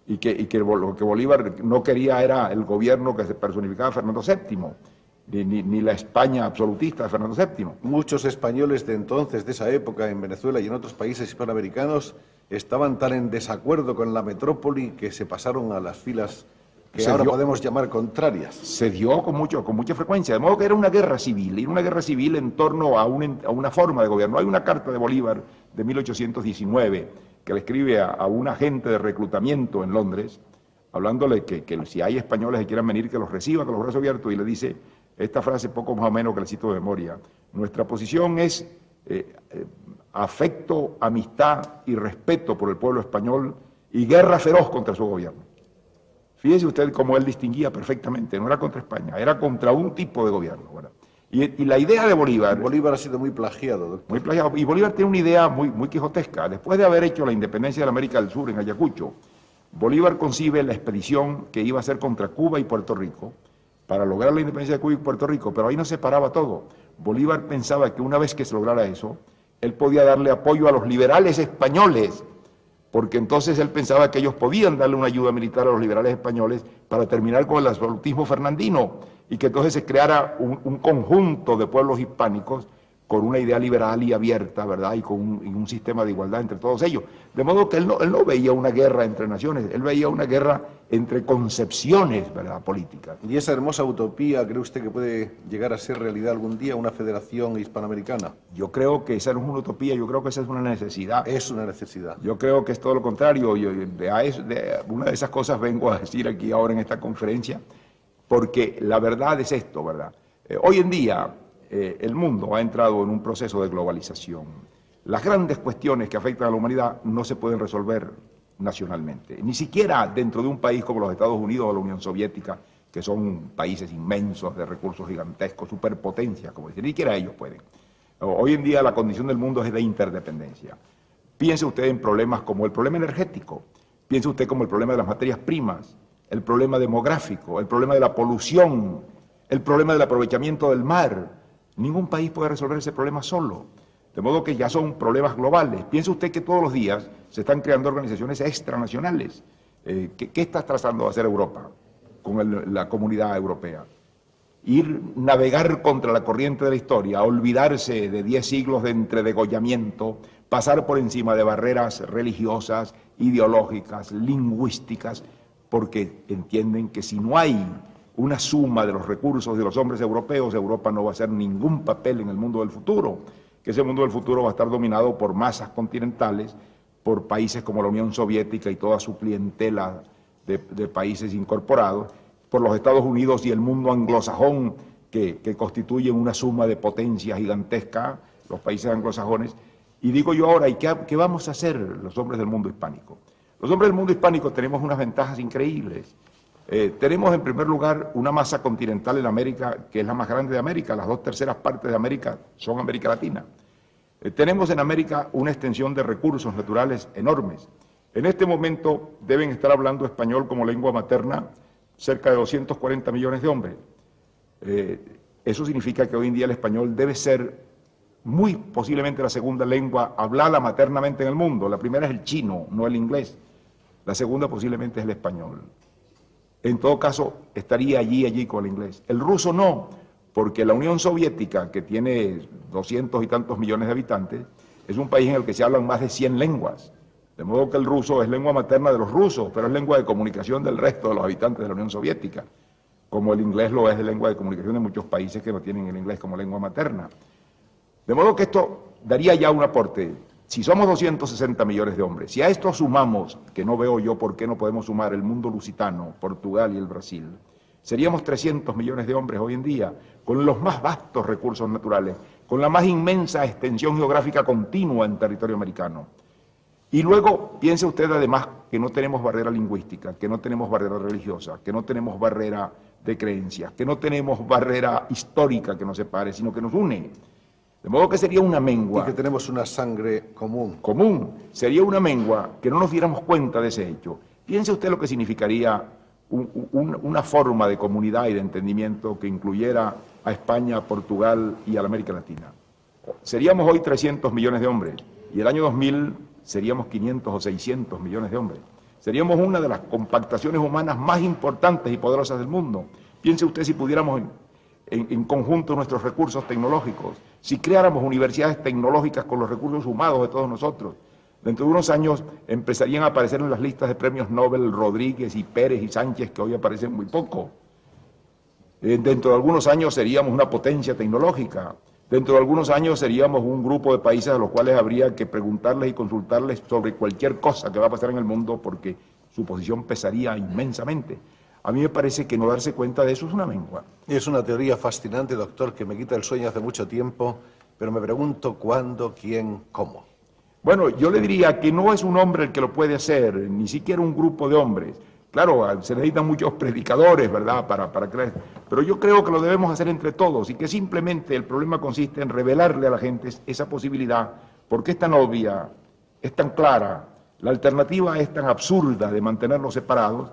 y que lo que Bolívar no quería era el gobierno que se personificaba Fernando VII, ni la España absolutista de Fernando VII. Muchos españoles de entonces, de esa época, en Venezuela y en otros países hispanoamericanos, estaban tan en desacuerdo con la metrópoli que se pasaron a las filas que ahora podemos llamar contrarias. Se dio con mucha frecuencia, de modo que era una guerra civil, y una guerra civil en torno a una forma de gobierno. Hay una carta de Bolívar de 1819 que le escribe a un agente de reclutamiento en Londres, hablándole que si hay españoles que quieran venir, que los reciba con los brazos abiertos, y le dice esta frase poco más o menos que le cito de memoria: nuestra posición es afecto, amistad y respeto por el pueblo español y guerra feroz contra su gobierno. Fíjese usted cómo él distinguía perfectamente, no era contra España, era contra un tipo de gobierno, ¿verdad? Y la idea de Bolívar... Bolívar ha sido muy plagiado, doctor. Muy plagiado, y Bolívar tiene una idea muy quijotesca. Después de haber hecho la independencia de la América del Sur en Ayacucho, Bolívar concibe la expedición que iba a hacer contra Cuba y Puerto Rico, para lograr la independencia de Cuba y Puerto Rico, pero ahí no se paraba todo. Bolívar pensaba que una vez que se lograra eso, él podía darle apoyo a los liberales españoles, porque entonces él pensaba que ellos podían darle una ayuda militar a los liberales españoles para terminar con el absolutismo fernandino, y que entonces se creara un conjunto de pueblos hispánicos con una idea liberal y abierta, ¿verdad? Y con un sistema de igualdad entre todos ellos. De modo que él no veía una guerra entre naciones, él veía una guerra entre concepciones, ¿verdad?, políticas. ¿Y esa hermosa utopía cree usted que puede llegar a ser realidad algún día, una federación hispanoamericana? Yo creo que esa no es una utopía, yo creo que esa es una necesidad. Es una necesidad. Yo creo que es todo lo contrario. Una de esas cosas vengo a decir aquí ahora en esta conferencia, porque la verdad es esto, ¿verdad? Hoy en día el mundo ha entrado en un proceso de globalización. Las grandes cuestiones que afectan a la humanidad no se pueden resolver nacionalmente, ni siquiera dentro de un país como los Estados Unidos o la Unión Soviética, que son países inmensos de recursos gigantescos, superpotencias, como dicen, ni siquiera ellos pueden. Hoy en día la condición del mundo es de interdependencia. Piense usted en problemas como el problema energético, piense usted como el problema de las materias primas, el problema demográfico, el problema de la polución, el problema del aprovechamiento del mar. Ningún país puede resolver ese problema solo, de modo que ya son problemas globales. Piense usted que todos los días se están creando organizaciones extranacionales. ¿Qué está tratando de hacer Europa con la comunidad europea? Navegar contra la corriente de la historia, olvidarse de 10 siglos de entredegollamiento, pasar por encima de barreras religiosas, ideológicas, lingüísticas, porque entienden que si no hay una suma de los recursos de los hombres europeos, Europa no va a hacer ningún papel en el mundo del futuro, que ese mundo del futuro va a estar dominado por masas continentales, por países como la Unión Soviética y toda su clientela de países incorporados, por los Estados Unidos y el mundo anglosajón, que constituyen una suma de potencia gigantesca, los países anglosajones. Y digo yo ahora, ¿y qué vamos a hacer los hombres del mundo hispánico? Los hombres del mundo hispánico tenemos unas ventajas increíbles. Tenemos en primer lugar una masa continental en América que es la más grande de América, las 2/3 partes de América son América Latina. Tenemos en América una extensión de recursos naturales enormes. En este momento deben estar hablando español como lengua materna cerca de 240 millones de hombres. Eso significa que hoy en día el español debe ser muy posiblemente la segunda lengua hablada maternamente en el mundo. La primera es el chino, no el inglés. La segunda posiblemente es el español. En todo caso, estaría allí con el inglés. El ruso no, porque la Unión Soviética, que tiene 200 y tantos millones de habitantes, es un país en el que se hablan más de 100 lenguas. De modo que el ruso es lengua materna de los rusos, pero es lengua de comunicación del resto de los habitantes de la Unión Soviética, como el inglés lo es de lengua de comunicación de muchos países que no tienen el inglés como lengua materna. De modo que esto daría ya un aporte. Si somos 260 millones de hombres, si a esto sumamos, que no veo yo por qué no podemos sumar el mundo lusitano, Portugal y el Brasil, seríamos 300 millones de hombres hoy en día, con los más vastos recursos naturales, con la más inmensa extensión geográfica continua en territorio americano. Y luego piense usted además que no tenemos barrera lingüística, que no tenemos barrera religiosa, que no tenemos barrera de creencias, que no tenemos barrera histórica que nos separe, sino que nos une. De modo que sería una mengua. Y que tenemos una sangre común. Común. Sería una mengua que no nos diéramos cuenta de ese hecho. Piense usted lo que significaría una forma de comunidad y de entendimiento que incluyera a España, a Portugal y a la América Latina. Seríamos hoy 300 millones de hombres y el año 2000 seríamos 500 o 600 millones de hombres. Seríamos una de las compactaciones humanas más importantes y poderosas del mundo. Piense usted si pudiéramos en conjunto nuestros recursos tecnológicos, si creáramos universidades tecnológicas con los recursos humanos de todos nosotros. Dentro de unos años empezarían a aparecer en las listas de premios Nobel Rodríguez y Pérez y Sánchez, que hoy aparecen muy poco. Dentro de algunos años seríamos una potencia tecnológica. Dentro de algunos años seríamos un grupo de países a los cuales habría que preguntarles y consultarles sobre cualquier cosa que va a pasar en el mundo, porque su posición pesaría inmensamente. A mí me parece que no darse cuenta de eso es una mengua. Es una teoría fascinante, doctor, que me quita el sueño hace mucho tiempo, pero me pregunto cuándo, quién, cómo. Bueno, yo le diría que no es un hombre el que lo puede hacer, ni siquiera un grupo de hombres. Claro, se necesitan muchos predicadores, ¿verdad?, para creer. Pero yo creo que lo debemos hacer entre todos y que simplemente el problema consiste en revelarle a la gente esa posibilidad, porque es tan obvia, es tan clara, la alternativa es tan absurda de mantenernos separados,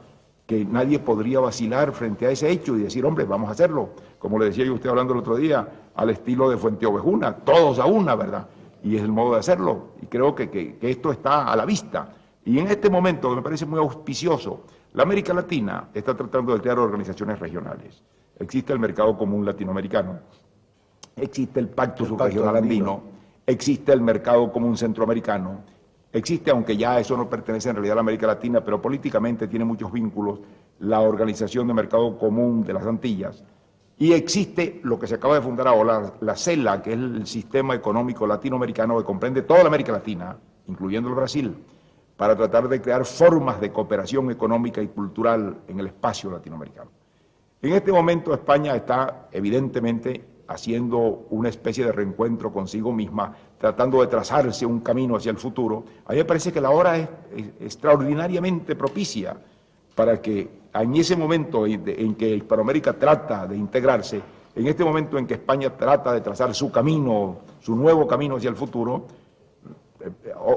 que nadie podría vacilar frente a ese hecho y decir, hombre, vamos a hacerlo, como le decía yo a usted hablando el otro día, al estilo de Fuenteovejuna, todos a una, ¿verdad? Y es el modo de hacerlo, y creo que esto está a la vista. Y en este momento, que me parece muy auspicioso, la América Latina está tratando de crear organizaciones regionales. Existe el mercado común latinoamericano, existe el Pacto Subregional Andino, existe el Mercado Común Centroamericano, existe, aunque ya eso no pertenece en realidad a la América Latina, pero políticamente tiene muchos vínculos, la Organización de Mercado Común de las Antillas, y existe lo que se acaba de fundar ahora, la CELA, que es el Sistema Económico Latinoamericano que comprende toda la América Latina, incluyendo el Brasil, para tratar de crear formas de cooperación económica y cultural en el espacio latinoamericano. En este momento España está evidentemente haciendo una especie de reencuentro consigo misma, tratando de trazarse un camino hacia el futuro. A mí me parece que la hora es extraordinariamente propicia para que en ese momento en que Hispanoamérica trata de integrarse, en este momento en que España trata de trazar su camino, su nuevo camino hacia el futuro,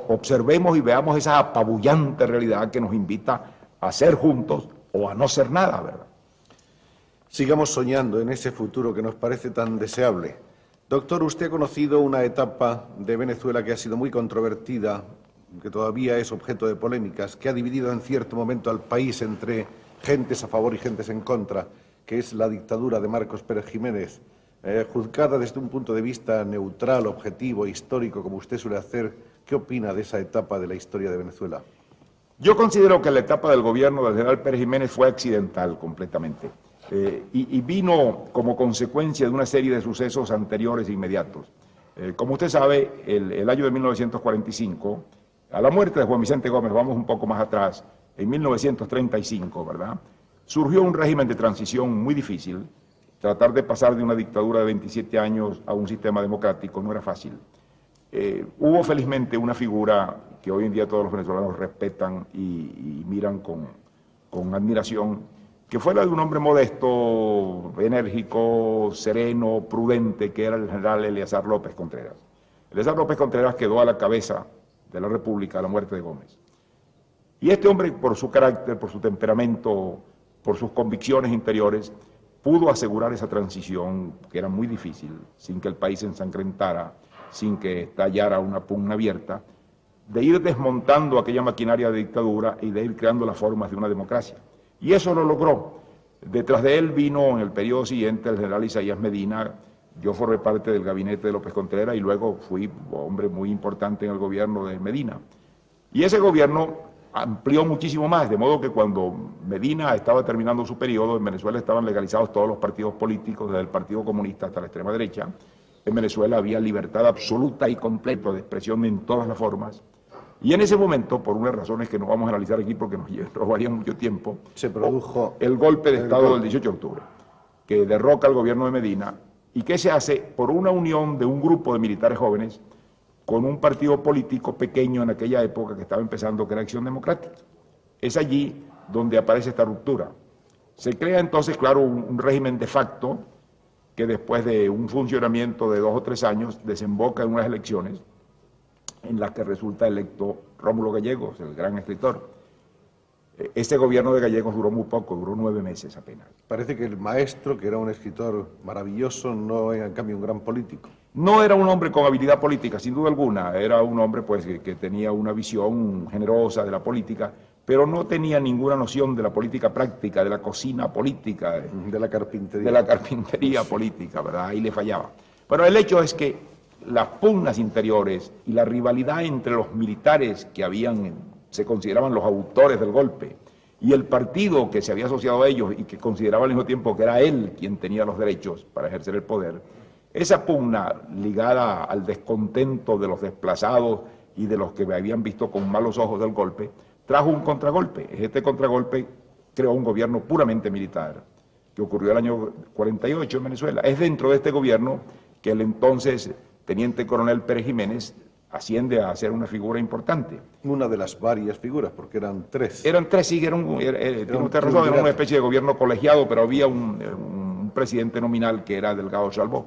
observemos y veamos esa apabullante realidad que nos invita a ser juntos o a no ser nada, ¿verdad? Sigamos soñando en ese futuro que nos parece tan deseable. Doctor, usted ha conocido una etapa de Venezuela que ha sido muy controvertida, que todavía es objeto de polémicas, que ha dividido en cierto momento al país entre gentes a favor y gentes en contra, que es la dictadura de Marcos Pérez Jiménez. Juzgada desde un punto de vista neutral, objetivo, histórico, como usted suele hacer, ¿qué opina de esa etapa de la historia de Venezuela? Yo considero que la etapa del gobierno del general Pérez Jiménez fue accidental completamente y vino como consecuencia de una serie de sucesos anteriores e inmediatos. Como usted sabe, el año de 1945, a la muerte de Juan Vicente Gómez, vamos un poco más atrás, en 1935, ¿verdad?, surgió un régimen de transición muy difícil. Tratar de pasar de una dictadura de 27 años a un sistema democrático no era fácil. Hubo felizmente una figura que hoy en día todos los venezolanos respetan y miran con admiración, que fue la de un hombre modesto, enérgico, sereno, prudente, que era el general Eleazar López Contreras. Eleazar López Contreras quedó a la cabeza de la República a la muerte de Gómez. Y este hombre, por su carácter, por su temperamento, por sus convicciones interiores, pudo asegurar esa transición, que era muy difícil, sin que el país se ensangrentara, sin que estallara una pugna abierta, de ir desmontando aquella maquinaria de dictadura y de ir creando las formas de una democracia. Y eso lo logró. Detrás de él vino en el periodo siguiente el general Isaías Medina. Yo formé parte del gabinete de López Contreras y luego fui hombre muy importante en el gobierno de Medina. Y ese gobierno amplió muchísimo más, de modo que cuando Medina estaba terminando su periodo, en Venezuela estaban legalizados todos los partidos políticos, desde el Partido Comunista hasta la extrema derecha. En Venezuela había libertad absoluta y completa de expresión en todas las formas. Y en ese momento, por unas razones que no vamos a analizar aquí porque nos robarían mucho tiempo, se produjo el golpe de Estado del 18 de octubre, que derroca al gobierno de Medina y que se hace por una unión de un grupo de militares jóvenes con un partido político pequeño en aquella época que estaba empezando, que era Acción Democrática. Es allí donde aparece esta ruptura. Se crea entonces, claro, un régimen de facto que después de un funcionamiento de 2 o 3 años desemboca en unas elecciones en las que resulta electo Rómulo Gallegos, el gran escritor. Ese gobierno de Gallegos duró muy poco, duró 9 meses apenas. Parece que el maestro, que era un escritor maravilloso, no era en cambio un gran político. No era un hombre con habilidad política, sin duda alguna. Era un hombre pues, que tenía una visión generosa de la política, pero no tenía ninguna noción de la política práctica, de la cocina política. De la carpintería. De la carpintería política, ¿verdad? Ahí le fallaba. Pero el hecho es que las pugnas interiores y la rivalidad entre los militares que se consideraban los autores del golpe y el partido que se había asociado a ellos y que consideraba al mismo tiempo que era él quien tenía los derechos para ejercer el poder, esa pugna ligada al descontento de los desplazados y de los que habían visto con malos ojos del golpe, trajo un contragolpe. Este contragolpe creó un gobierno puramente militar, que ocurrió el año 48 en Venezuela. Es dentro de este gobierno que el entonces teniente coronel Pérez Jiménez asciende a ser una figura importante. Una de las varias figuras, porque eran 3. Eran 3, sí, tiene usted razón, era una especie de gobierno colegiado, pero había un presidente nominal que era Delgado Chalbó.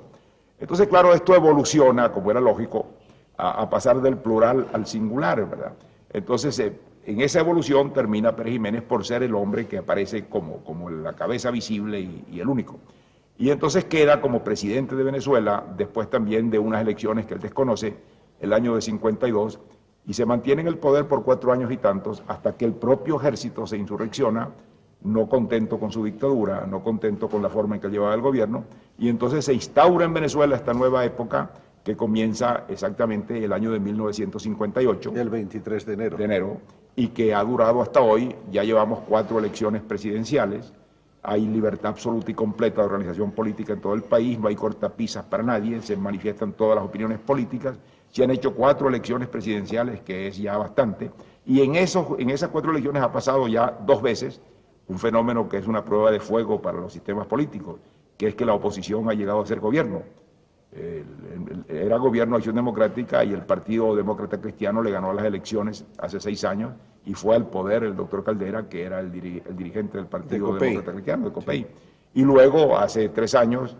Entonces, claro, esto evoluciona, como era lógico, a pasar del plural al singular, ¿verdad? Entonces, en esa evolución termina Pérez Jiménez por ser el hombre que aparece como la cabeza visible y el único. Y entonces queda como presidente de Venezuela, después también de unas elecciones que él desconoce, el año de 52, y se mantiene en el poder por 4 años y tantos, hasta que el propio ejército se insurrecciona no contento con su dictadura, no contento con la forma en que llevaba el gobierno, y entonces se instaura en Venezuela esta nueva época que comienza exactamente el año de 1958. El 23 de enero. Y que ha durado hasta hoy. Ya llevamos 4 elecciones presidenciales, hay libertad absoluta y completa de organización política en todo el país, no hay cortapisas para nadie, se manifiestan todas las opiniones políticas, se han hecho 4 elecciones presidenciales, que es ya bastante, y en esas 4 elecciones ha pasado ya 2 veces un fenómeno que es una prueba de fuego para los sistemas políticos, que es que la oposición ha llegado a ser gobierno. Era gobierno Acción Democrática y el Partido Demócrata Cristiano le ganó las elecciones hace 6 años y fue al poder el doctor Caldera, que era el dirigente del Partido Demócrata Cristiano, de COPEI. Sí. Y luego, hace 3 años,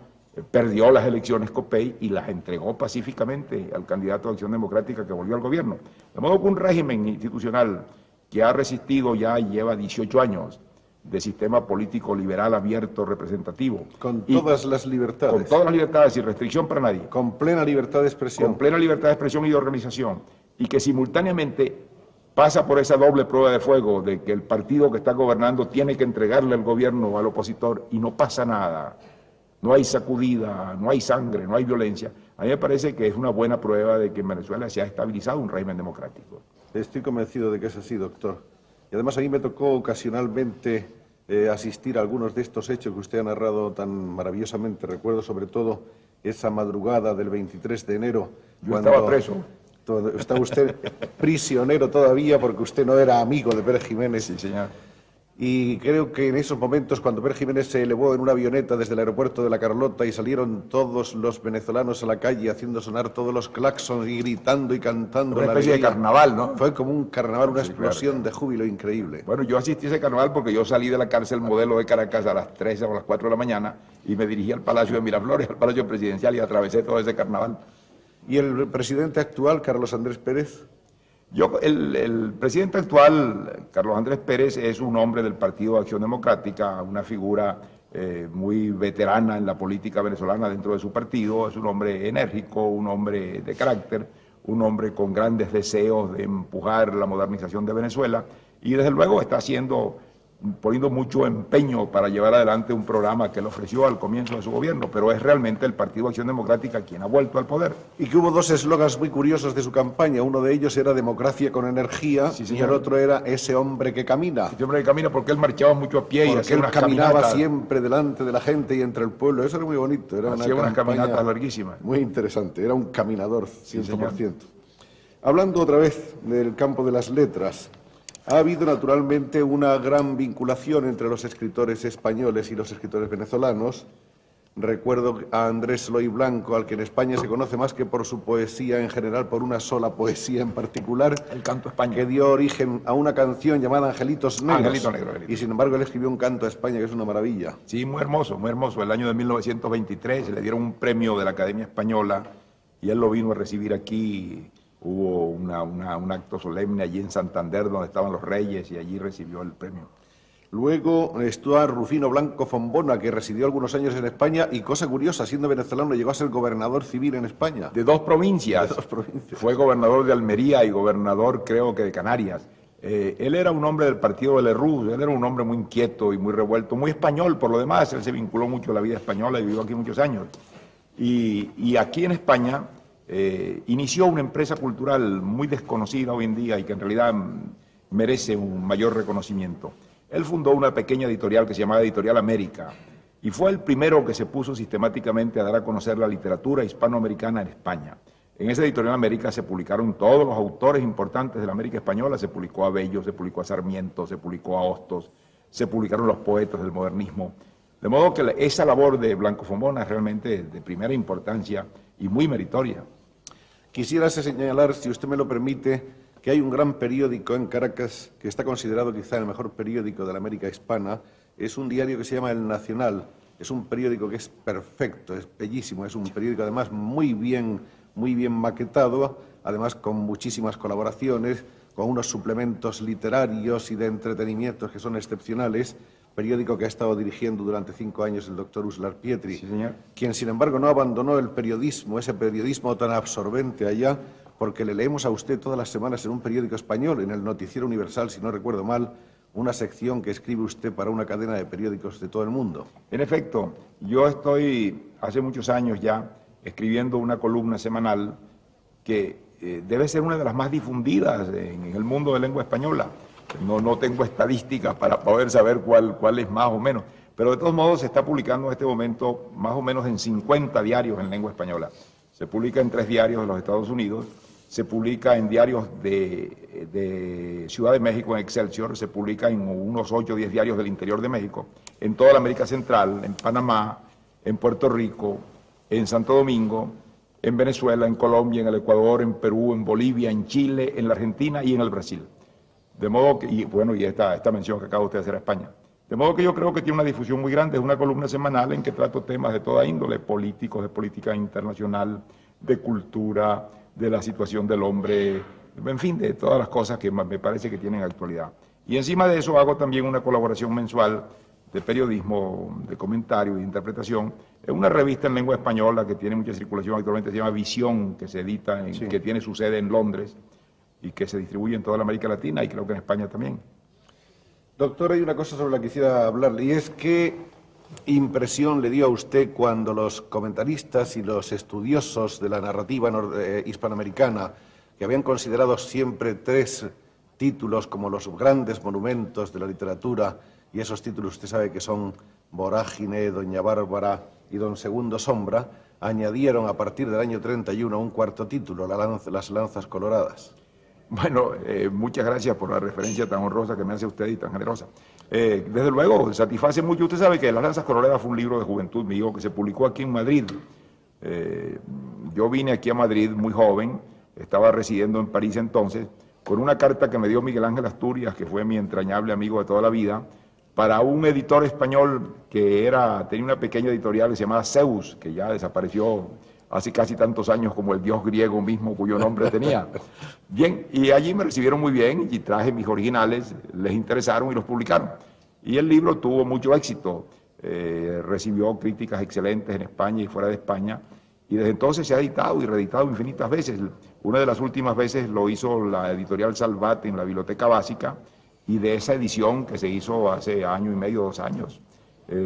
perdió las elecciones COPEI y las entregó pacíficamente al candidato de Acción Democrática que volvió al gobierno. De modo que un régimen institucional que ha resistido ya y lleva 18 años de sistema político liberal, abierto, representativo. Con todas las libertades. Con todas las libertades, sin restricción para nadie. Con plena libertad de expresión. Con plena libertad de expresión y de organización. Y que simultáneamente pasa por esa doble prueba de fuego de que el partido que está gobernando tiene que entregarle el gobierno al opositor y no pasa nada. No hay sacudida, no hay sangre, no hay violencia. A mí me parece que es una buena prueba de que en Venezuela se ha estabilizado un régimen democrático. Estoy convencido de que es así, doctor. Y además a mí me tocó ocasionalmente asistir a algunos de estos hechos que usted ha narrado tan maravillosamente. Recuerdo sobre todo esa madrugada del 23 de enero. Yo estaba preso. Estaba usted prisionero todavía porque usted no era amigo de Pérez Jiménez. Sí, señor. Y creo que en esos momentos, cuando Pérez Jiménez se elevó en una avioneta desde el aeropuerto de La Carlota y salieron todos los venezolanos a la calle haciendo sonar todos los claxons y gritando y cantando. Una especie de carnaval, ¿no? Fue como un carnaval, una explosión de júbilo increíble. Bueno, yo asistí a ese carnaval porque yo salí de la cárcel Modelo de Caracas a las 3 o a las 4 de la mañana y me dirigí al Palacio de Miraflores, al Palacio Presidencial, y atravesé todo ese carnaval. ¿Y el presidente actual, Carlos Andrés Pérez? El presidente actual, Carlos Andrés Pérez, es un hombre del Partido de Acción Democrática, una figura muy veterana en la política venezolana dentro de su partido. Es un hombre enérgico, un hombre de carácter, un hombre con grandes deseos de empujar la modernización de Venezuela y desde luego está poniendo mucho empeño para llevar adelante un programa que le ofreció al comienzo de su gobierno, pero es realmente el Partido de Acción Democrática quien ha vuelto al poder. Y que hubo 2 eslogans muy curiosos de su campaña. Uno de ellos era democracia con energía, sí, y el otro era ese hombre que camina. Ese hombre que camina, porque él marchaba mucho a pie y hacía unas caminaba caminatas. Siempre delante de la gente y entre el pueblo. Eso era muy bonito. Era hacía unas caminatas larguísimas. Muy interesante. Era un caminador, 100%. Sí, hablando otra vez del campo de las letras, ha habido naturalmente una gran vinculación entre los escritores españoles y los escritores venezolanos. Recuerdo a Andrés Eloy Blanco, al que en España se conoce más que por su poesía en general, por una sola poesía en particular, el Canto a España, que dio origen a una canción llamada Angelitos Negros. Angelito Negro. Y sin embargo él escribió un canto a España que es una maravilla. Sí, muy hermoso, muy hermoso. El año de 1923 le dieron un premio de la Academia Española y él lo vino a recibir aquí. Hubo un acto solemne allí en Santander donde estaban los reyes y allí recibió el premio. Luego estuvo Rufino Blanco Fombona, que residió algunos años en España y, cosa curiosa, siendo venezolano, llegó a ser gobernador civil en España. De 2 provincias. De 2 provincias. Fue gobernador de Almería y gobernador, creo que de Canarias. Él era un hombre del partido de Lerroux, él era un hombre muy inquieto y muy revuelto, muy español por lo demás. Él se vinculó mucho a la vida española y vivió aquí muchos años. Y aquí en España inició una empresa cultural muy desconocida hoy en día y que en realidad merece un mayor reconocimiento. Él fundó una pequeña editorial que se llamaba Editorial América y fue el primero que se puso sistemáticamente a dar a conocer la literatura hispanoamericana en España. En esa Editorial América se publicaron todos los autores importantes de la América española, se publicó a Bello, se publicó a Sarmiento, se publicó a Hostos, se publicaron los poetas del modernismo. De modo que esa labor de Blanco Fombona es realmente de primera importancia y muy meritoria. Quisiera señalar, si usted me lo permite, que hay un gran periódico en Caracas que está considerado quizá el mejor periódico de la América hispana. Es un diario que se llama El Nacional. Es un periódico que es perfecto, es bellísimo, es un periódico además muy bien maquetado, además con muchísimas colaboraciones, con unos suplementos literarios y de entretenimientos que son excepcionales. Periódico que ha estado dirigiendo durante 5 años el doctor Uslar Pietri, sí, señor, quien sin embargo no abandonó el periodismo, ese periodismo tan absorbente allá, porque le leemos a usted todas las semanas en un periódico español, en el Noticiero Universal, si no recuerdo mal, una sección que escribe usted para una cadena de periódicos de todo el mundo. En efecto, yo estoy hace muchos años ya escribiendo una columna semanal que debe ser una de las más difundidas en el mundo de lengua española. No tengo estadísticas para poder saber cuál es más o menos, pero de todos modos se está publicando en este momento más o menos en 50 diarios en lengua española. Se publica en 3 diarios de los Estados Unidos, se publica en diarios de Ciudad de México, en Excelsior, se publica en unos 8 o 10 diarios del interior de México, en toda la América Central, en Panamá, en Puerto Rico, en Santo Domingo, en Venezuela, en Colombia, en el Ecuador, en Perú, en Bolivia, en Chile, en la Argentina y en el Brasil. De modo que, y esta mención que acaba usted de hacer a España. De modo que yo creo que tiene una difusión muy grande, es una columna semanal en que trato temas de toda índole, políticos, de política internacional, de cultura, de la situación del hombre, en fin, de todas las cosas que me parece que tienen actualidad. Y encima de eso hago también una colaboración mensual de periodismo, de comentario, de interpretación, en una revista en lengua española que tiene mucha circulación actualmente, se llama Visión, que se edita, que tiene su sede en Londres y que se distribuye en toda la América Latina y creo que en España también. Doctor, hay una cosa sobre la que quisiera hablarle, y es qué impresión le dio a usted cuando los comentaristas y los estudiosos de la narrativa hispanoamericana, que habían considerado siempre 3 títulos como los grandes monumentos de la literatura, y esos títulos usted sabe que son Vorágine, Doña Bárbara y Don Segundo Sombra, añadieron a partir del año 31 un 4.º título, Las Lanzas Coloradas. Bueno, muchas gracias por la referencia tan honrosa que me hace usted y tan generosa. Desde luego, satisface mucho. Usted sabe que Las Lanzas Coloradas fue un libro de juventud mío que se publicó aquí en Madrid. Yo vine aquí a Madrid muy joven, estaba residiendo en París entonces, con una carta que me dio Miguel Ángel Asturias, que fue mi entrañable amigo de toda la vida, para un editor español que tenía una pequeña editorial que se llamaba Zeus, que ya desapareció hace casi tantos años como el dios griego mismo cuyo nombre tenía. Bien, y allí me recibieron muy bien y traje mis originales, les interesaron y los publicaron. Y el libro tuvo mucho éxito, recibió críticas excelentes en España y fuera de España, y desde entonces se ha editado y reeditado infinitas veces. Una de las últimas veces lo hizo la editorial Salvat en la Biblioteca Básica, y de esa edición que se hizo hace 1 año y medio, 2 años,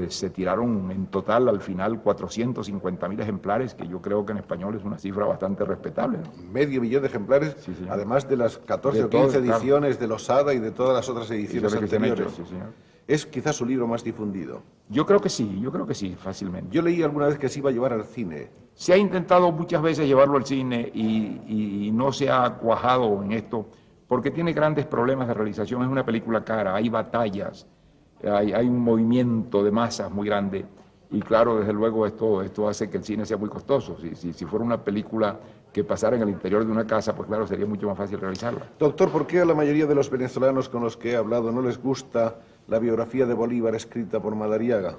se tiraron en total al final 450.000 ejemplares, que yo creo que en español es una cifra bastante respetable, ¿no? Medio millón de ejemplares, sí, además de las 14 o 15 ediciones de Losada y de todas las otras ediciones anteriores. Sí, señor. Es quizás su libro más difundido. Yo creo que sí, fácilmente. Yo leí alguna vez que se iba a llevar al cine. Se ha intentado muchas veces llevarlo al cine y no se ha cuajado en esto, porque tiene grandes problemas de realización. Es una película cara, hay batallas, hay un movimiento de masas muy grande, y claro, desde luego esto hace que el cine sea muy costoso. Si fuera una película que pasara en el interior de una casa, pues claro, sería mucho más fácil realizarla. Doctor, ¿por qué a la mayoría de los venezolanos con los que he hablado no les gusta la biografía de Bolívar escrita por Madariaga?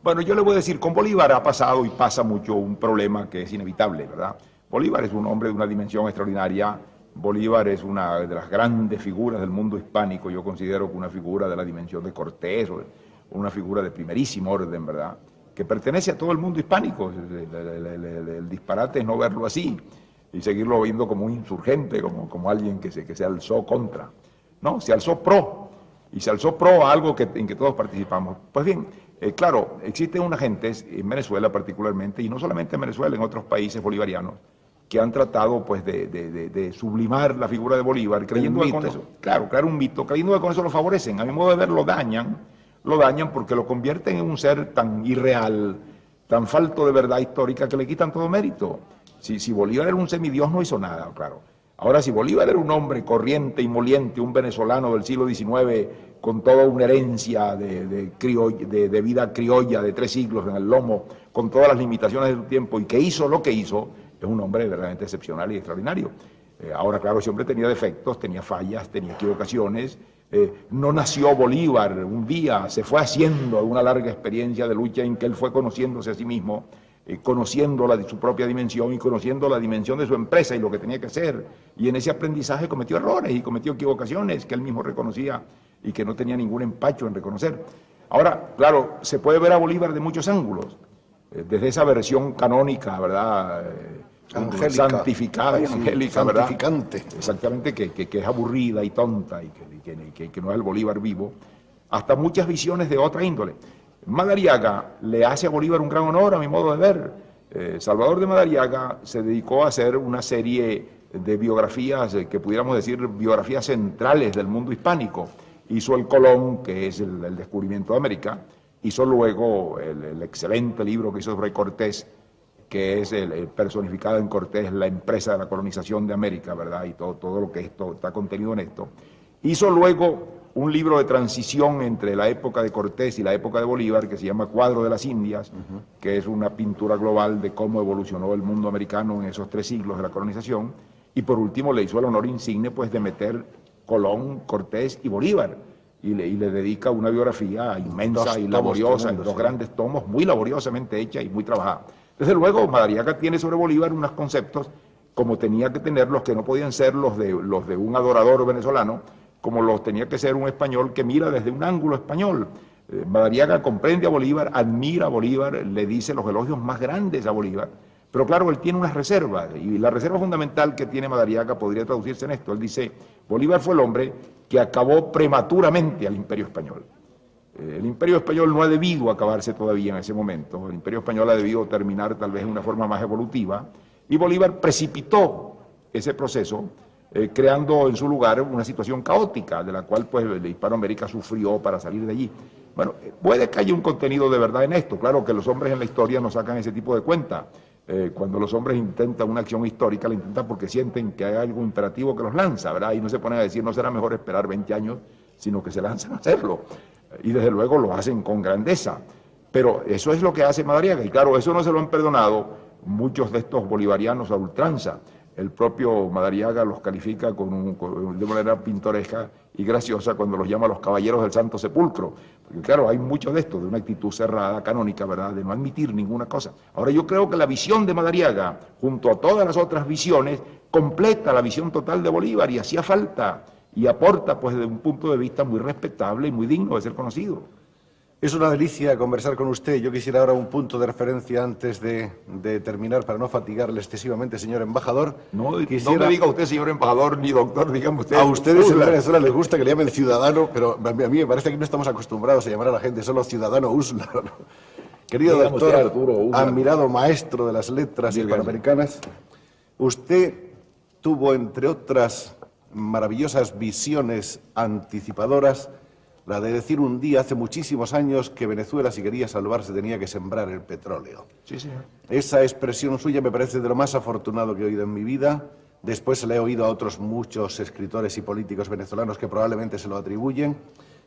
Bueno, yo le voy a decir, con Bolívar ha pasado y pasa mucho un problema que es inevitable, ¿verdad? Bolívar es un hombre de una dimensión extraordinaria. Bolívar es una de las grandes figuras del mundo hispánico. Yo considero que una figura de la dimensión de Cortés, o una figura de primerísimo orden, ¿verdad?, que pertenece a todo el mundo hispánico. El disparate es no verlo así y seguirlo viendo como un insurgente, como alguien que se alzó contra. No, se alzó pro, y se alzó pro a algo en que todos participamos. Pues bien, claro, existen unas gentes, en Venezuela particularmente, y no solamente en Venezuela, en otros países bolivarianos, que han tratado pues de sublimar la figura de Bolívar, creyendo que con eso, claro, crear un mito, creyendo que con eso lo favorecen. A mi modo de ver, lo dañan porque lo convierten en un ser tan irreal, tan falto de verdad histórica, que le quitan todo mérito. Si Bolívar era un semidios, no hizo nada, claro. Ahora, si Bolívar era un hombre corriente y moliente, un venezolano del siglo XIX, con toda una herencia de vida criolla de 3 siglos en el lomo, con todas las limitaciones de su tiempo, y que hizo lo que hizo, es un hombre verdaderamente excepcional y extraordinario. Ahora, claro, ese hombre tenía defectos, tenía fallas, tenía equivocaciones. No nació Bolívar un día, se fue haciendo una larga experiencia de lucha en que él fue conociéndose a sí mismo, conociendo su propia dimensión y conociendo la dimensión de su empresa y lo que tenía que hacer. Y en ese aprendizaje cometió errores y cometió equivocaciones que él mismo reconocía y que no tenía ningún empacho en reconocer. Ahora, claro, se puede ver a Bolívar de muchos ángulos. Desde esa versión canónica, ¿verdad?, Angélica. Santificada y Sí, angélica, ¿verdad? santificante. Exactamente, que es aburrida y tonta y que no es el Bolívar vivo, hasta muchas visiones de otra índole. Madariaga le hace a Bolívar un gran honor, a mi modo de ver. Salvador de Madariaga se dedicó a hacer una serie de biografías, que pudiéramos decir biografías centrales del mundo hispánico. Hizo el Colón, que es el descubrimiento de América, hizo luego el excelente libro que hizo sobre Cortés, que es personificado en Cortés la empresa de la colonización de América, ¿verdad? Y todo lo que esto está contenido en esto. Hizo luego un libro de transición entre la época de Cortés y la época de Bolívar, que se llama Cuadro de las Indias, que es una pintura global de cómo evolucionó el mundo americano en esos 3 siglos de la colonización. Y por último le hizo el honor insigne, pues, de meter Colón, Cortés y Bolívar, y le dedica una biografía inmensa y laboriosa, en 2 grandes tomos, muy laboriosamente hecha y muy trabajada. Desde luego, Madariaga tiene sobre Bolívar unos conceptos, como tenía que tener los que no podían ser los de un adorador venezolano, como los tenía que ser un español que mira desde un ángulo español. Madariaga comprende a Bolívar, admira a Bolívar, le dice los elogios más grandes a Bolívar, pero claro, él tiene unas reservas, y la reserva fundamental que tiene Madariaga podría traducirse en esto. Él dice, Bolívar fue el hombre que acabó prematuramente al Imperio Español. El Imperio Español no ha debido acabarse todavía en ese momento, el Imperio Español ha debido terminar tal vez de una forma más evolutiva, y Bolívar precipitó ese proceso, creando en su lugar una situación caótica, de la cual pues Hispanoamérica sufrió para salir de allí. Bueno, puede que haya un contenido de verdad en esto, claro que los hombres en la historia no sacan ese tipo de cuenta. Cuando los hombres intentan una acción histórica, la intentan porque sienten que hay algo imperativo que los lanza, ¿verdad? Y no se ponen a decir, no será mejor esperar 20 años, sino que se lanzan a hacerlo. Y desde luego lo hacen con grandeza. Pero eso es lo que hace Madariaga, y claro, eso no se lo han perdonado muchos de estos bolivarianos a ultranza. El propio Madariaga los califica de manera pintoresca y graciosa cuando los llama los caballeros del Santo Sepulcro. Porque claro, hay mucho de esto, de una actitud cerrada, canónica, ¿verdad?, de no admitir ninguna cosa. Ahora yo creo que la visión de Madariaga, junto a todas las otras visiones, completa la visión total de Bolívar, y hacía falta, y aporta pues desde un punto de vista muy respetable y muy digno de ser conocido. Es una delicia conversar con usted. Yo quisiera ahora un punto de referencia antes de terminar, para no fatigarle excesivamente, señor embajador. No me diga usted, señor embajador, ni doctor, dígame usted. A ustedes en Venezuela les gusta que le llamen ciudadano, pero a mí me parece que no estamos acostumbrados a llamar a la gente solo ciudadano Usla, ¿no? Querido doctor, Arturo, admirado maestro de las letras hispanoamericanas, usted tuvo, entre otras maravillosas visiones anticipadoras, la de decir un día, hace muchísimos años, que Venezuela, si quería salvarse, tenía que sembrar el petróleo. Sí, señor. Esa expresión suya me parece de lo más afortunado que he oído en mi vida. Después se le he oído a otros muchos escritores y políticos venezolanos que probablemente se lo atribuyen.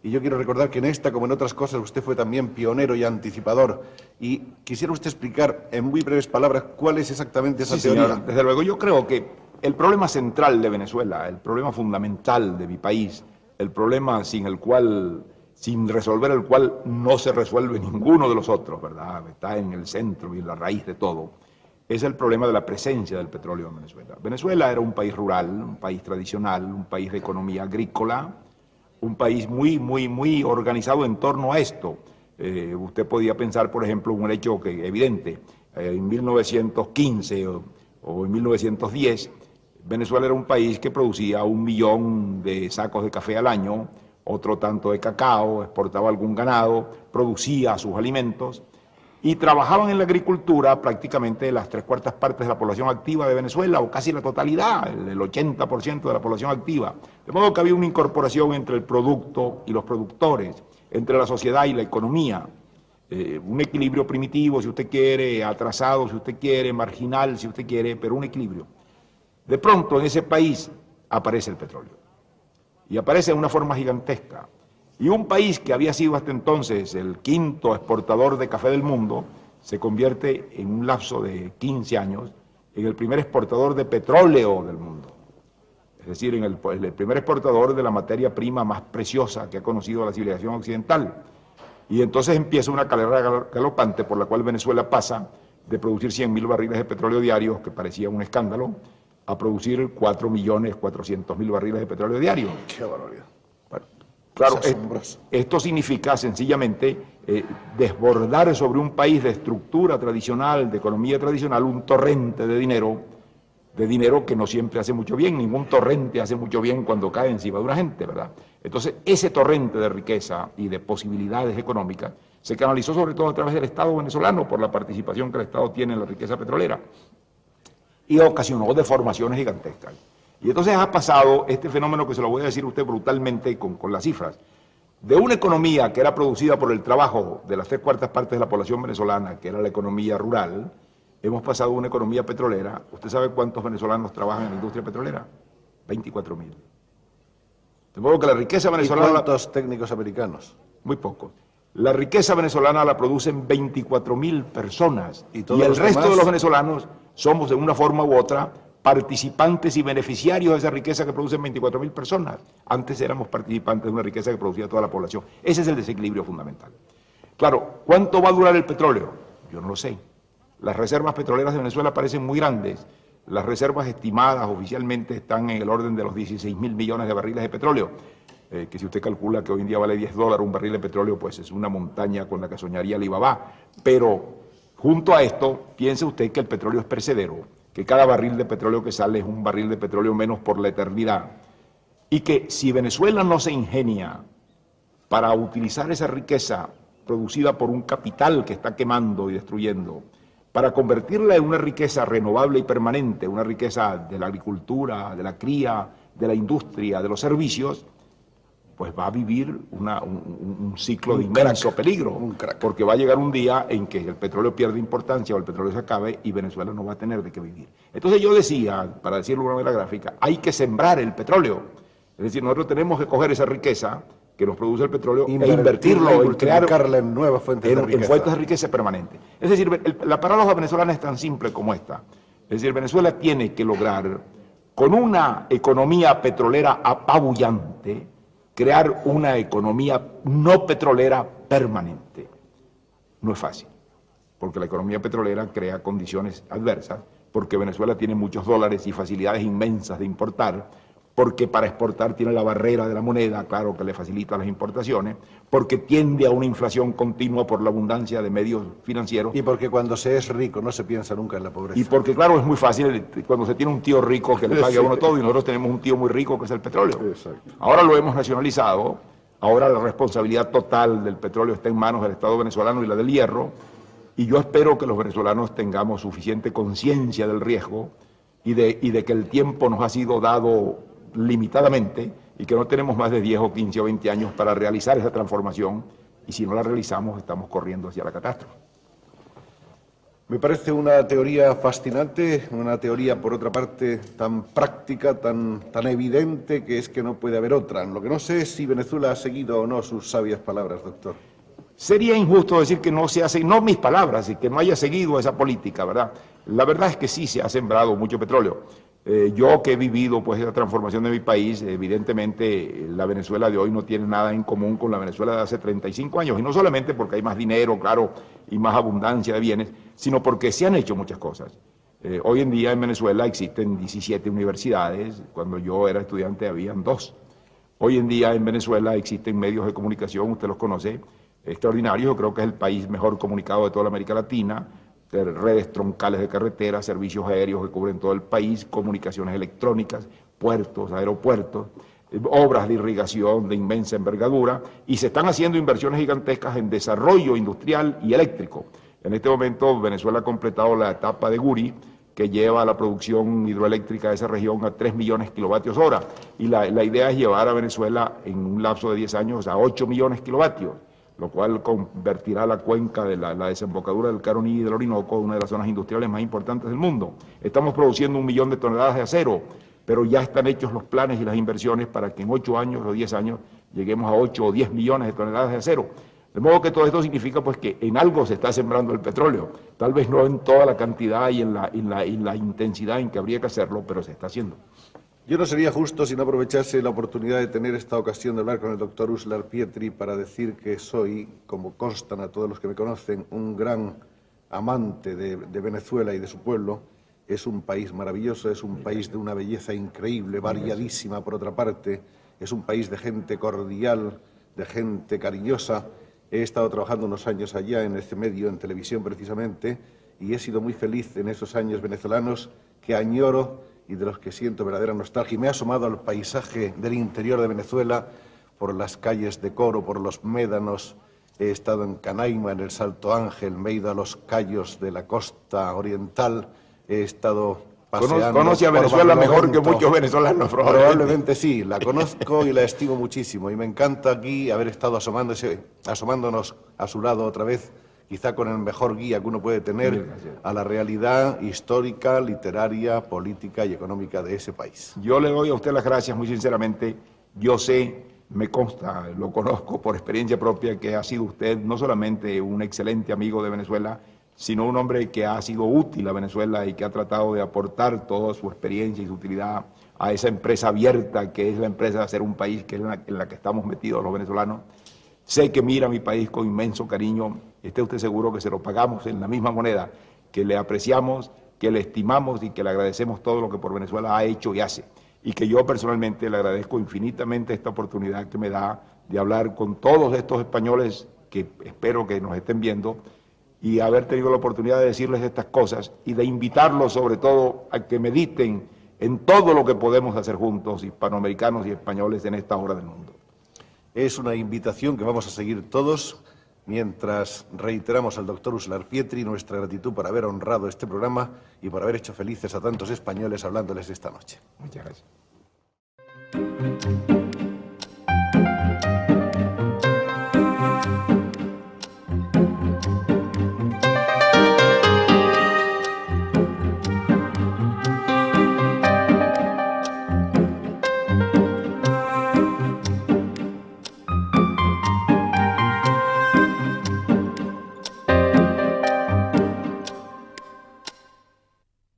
Y yo quiero recordar que en esta, como en otras cosas, usted fue también pionero y anticipador. Y quisiera usted explicar en muy breves palabras cuál es exactamente esa teoría. Señor. Desde luego, yo creo que el problema central de Venezuela, el problema fundamental de mi país, el problema sin resolver el cual no se resuelve ninguno de los otros, ¿verdad? Está en el centro y en la raíz de todo, es el problema de la presencia del petróleo en Venezuela. Venezuela era un país rural, un país tradicional, un país de economía agrícola, un país muy organizado en torno a esto. Usted podía pensar, por ejemplo, un hecho evidente. En 1915 o en 1910, Venezuela era un país que producía 1 millón de sacos de café al año, otro tanto de cacao, exportaba algún ganado, producía sus alimentos, y trabajaban en la agricultura prácticamente las 3/4 partes de la población activa de Venezuela, o casi la totalidad, el 80% de la población activa. De modo que había una incorporación entre el producto y los productores, entre la sociedad y la economía. Un equilibrio primitivo, si usted quiere, atrasado, si usted quiere, marginal, si usted quiere, pero un equilibrio. De pronto en ese país aparece el petróleo, y aparece de una forma gigantesca. Y un país que había sido hasta entonces el 5º exportador de café del mundo, se convierte en un lapso de 15 años en el primer exportador de petróleo del mundo. Es decir, en el primer exportador de la materia prima más preciosa que ha conocido la civilización occidental. Y entonces empieza una carrera galopante por la cual Venezuela pasa de producir 100.000 barriles de petróleo diarios, que parecía un escándalo, a producir 4.400.000 barriles de petróleo diario. ¡Qué barbaridad! Bueno, claro, Es asombroso. esto significa sencillamente desbordar sobre un país de estructura tradicional, de economía tradicional, un torrente de dinero que no siempre hace mucho bien, ningún torrente hace mucho bien cuando cae encima de una gente, ¿verdad? Entonces, ese torrente de riqueza y de posibilidades económicas se canalizó sobre todo a través del Estado venezolano por la participación que el Estado tiene en la riqueza petrolera y ocasionó deformaciones gigantescas. Y entonces ha pasado este fenómeno que se lo voy a decir a usted brutalmente con las cifras. De una economía que era producida por el trabajo de las 3/4 partes de la población venezolana, que era la economía rural, hemos pasado a una economía petrolera. ¿Usted sabe cuántos venezolanos trabajan en la industria petrolera? 24.000. De modo que la riqueza venezolana... ¿Y cuántos técnicos americanos? Muy pocos. La riqueza venezolana la producen 24.000 personas. Y el resto de los venezolanos somos de una forma u otra participantes y beneficiarios de esa riqueza que producen 24.000 personas. Antes éramos participantes de una riqueza que producía toda la población. Ese es el desequilibrio fundamental. Claro, ¿cuánto va a durar el petróleo? Yo no lo sé. Las reservas petroleras de Venezuela parecen muy grandes. Las reservas estimadas oficialmente están en el orden de los 16.000 millones de barriles de petróleo, que si usted calcula que hoy en día vale $10 un barril de petróleo, pues es una montaña con la que soñaría Alibaba. Pero junto a esto, piense usted que el petróleo es perecedero, que cada barril de petróleo que sale es un barril de petróleo menos por la eternidad, y que si Venezuela no se ingenia para utilizar esa riqueza producida por un capital que está quemando y destruyendo, para convertirla en una riqueza renovable y permanente, una riqueza de la agricultura, de la cría, de la industria, de los servicios, pues va a vivir un ciclo de inmenso peligro, porque va a llegar un día en que el petróleo pierde importancia o el petróleo se acabe y Venezuela no va a tener de qué vivir. Entonces yo decía, para decirlo de una manera gráfica, hay que sembrar el petróleo. Es decir, nosotros tenemos que coger esa riqueza que nos produce el petróleo e invertirlo en crear en nuevas fuentes de riqueza. En fuentes de riqueza permanente. Es decir, la paradoja venezolana es tan simple como esta. Es decir, Venezuela tiene que lograr, con una economía petrolera apabullante, crear una economía no petrolera permanente. No es fácil, porque la economía petrolera crea condiciones adversas, porque Venezuela tiene muchos dólares y facilidades inmensas de importar, porque para exportar tiene la barrera de la moneda, claro que le facilita las importaciones, porque tiende a una inflación continua por la abundancia de medios financieros. Y porque cuando se es rico no se piensa nunca en la pobreza. Y porque, claro, es muy fácil cuando se tiene un tío rico que le pague a uno todo, y nosotros tenemos un tío muy rico que es el petróleo. Exacto. Ahora lo hemos nacionalizado, ahora la responsabilidad total del petróleo está en manos del Estado venezolano y la del hierro, y yo espero que los venezolanos tengamos suficiente conciencia del riesgo y de que el tiempo nos ha sido dado limitadamente y que no tenemos más de 10 o 15 o 20 años para realizar esa transformación, y si no la realizamos estamos corriendo hacia la catástrofe. Me parece una teoría fascinante, una teoría por otra parte tan práctica, tan evidente, que es que no puede haber otra. Lo que no sé es si Venezuela ha seguido o no sus sabias palabras, doctor. Sería injusto decir que no se hace, no mis palabras, y que no haya seguido esa política, ¿verdad? La verdad es que sí se ha sembrado mucho petróleo. Yo que he vivido pues esa transformación de mi país, evidentemente la Venezuela de hoy no tiene nada en común con la Venezuela de hace 35 años, y no solamente porque hay más dinero, claro, y más abundancia de bienes, sino porque se han hecho muchas cosas. Hoy en día en Venezuela existen 17 universidades, cuando yo era estudiante habían 2. Hoy en día en Venezuela existen medios de comunicación, usted los conoce, extraordinarios. Yo creo que es el país mejor comunicado de toda la América Latina, redes troncales de carreteras, servicios aéreos que cubren todo el país, comunicaciones electrónicas, puertos, aeropuertos, obras de irrigación de inmensa envergadura, y se están haciendo inversiones gigantescas en desarrollo industrial y eléctrico. En este momento Venezuela ha completado la etapa de Guri, que lleva la producción hidroeléctrica de esa región a 3 millones de kilovatios hora, y la idea es llevar a Venezuela en un lapso de 10 años a 8 millones de kilovatios, lo cual convertirá la cuenca de la desembocadura del Caroní y del Orinoco en una de las zonas industriales más importantes del mundo. Estamos produciendo 1 millón de toneladas de acero, pero ya están hechos los planes y las inversiones para que en 8 años o 10 años lleguemos a 8 o 10 millones de toneladas de acero. De modo que todo esto significa pues que en algo se está sembrando el petróleo, tal vez no en toda la cantidad y en la intensidad en que habría que hacerlo, pero se está haciendo. Yo no sería justo si no aprovechase la oportunidad de tener esta ocasión de hablar con el doctor Uslar Pietri para decir que soy, como constan a todos los que me conocen, un gran amante de Venezuela y de su pueblo. Es un país maravilloso, es un país de una belleza increíble, variadísima por otra parte, es un país de gente cordial, de gente cariñosa, He estado trabajando unos años allá en este medio, en televisión precisamente, y he sido muy feliz en esos años venezolanos que añoro y de los que siento verdadera nostalgia. Y me he asomado al paisaje del interior de Venezuela, por las calles de Coro, por los médanos. He estado en Canaima, en el Salto Ángel, me he ido a los cayos de la costa oriental, he estado paseando. Conoce a Venezuela mejor que muchos venezolanos, Probablemente sí, la conozco y la estimo muchísimo. Y me encanta aquí haber estado asomándonos a su lado otra vez, quizá con el mejor guía que uno puede tener a la realidad histórica, literaria, política y económica de ese país. Yo le doy a usted las gracias muy sinceramente. Yo sé, me consta, lo conozco por experiencia propia, que ha sido usted no solamente un excelente amigo de Venezuela, sino un hombre que ha sido útil a Venezuela y que ha tratado de aportar toda su experiencia y su utilidad a esa empresa abierta que es la empresa de hacer un país, que es en la que estamos metidos los venezolanos. Sé que mira a mi país con inmenso cariño, esté usted seguro que se lo pagamos en la misma moneda, que le apreciamos, que le estimamos y que le agradecemos todo lo que por Venezuela ha hecho y hace. Y que yo personalmente le agradezco infinitamente esta oportunidad que me da de hablar con todos estos españoles que espero que nos estén viendo, y haber tenido la oportunidad de decirles estas cosas y de invitarlos sobre todo a que mediten en todo lo que podemos hacer juntos, hispanoamericanos y españoles, en esta hora del mundo. Es una invitación que vamos a seguir todos, mientras reiteramos al doctor Uslar Pietri nuestra gratitud por haber honrado este programa y por haber hecho felices a tantos españoles hablándoles esta noche. Muchas gracias.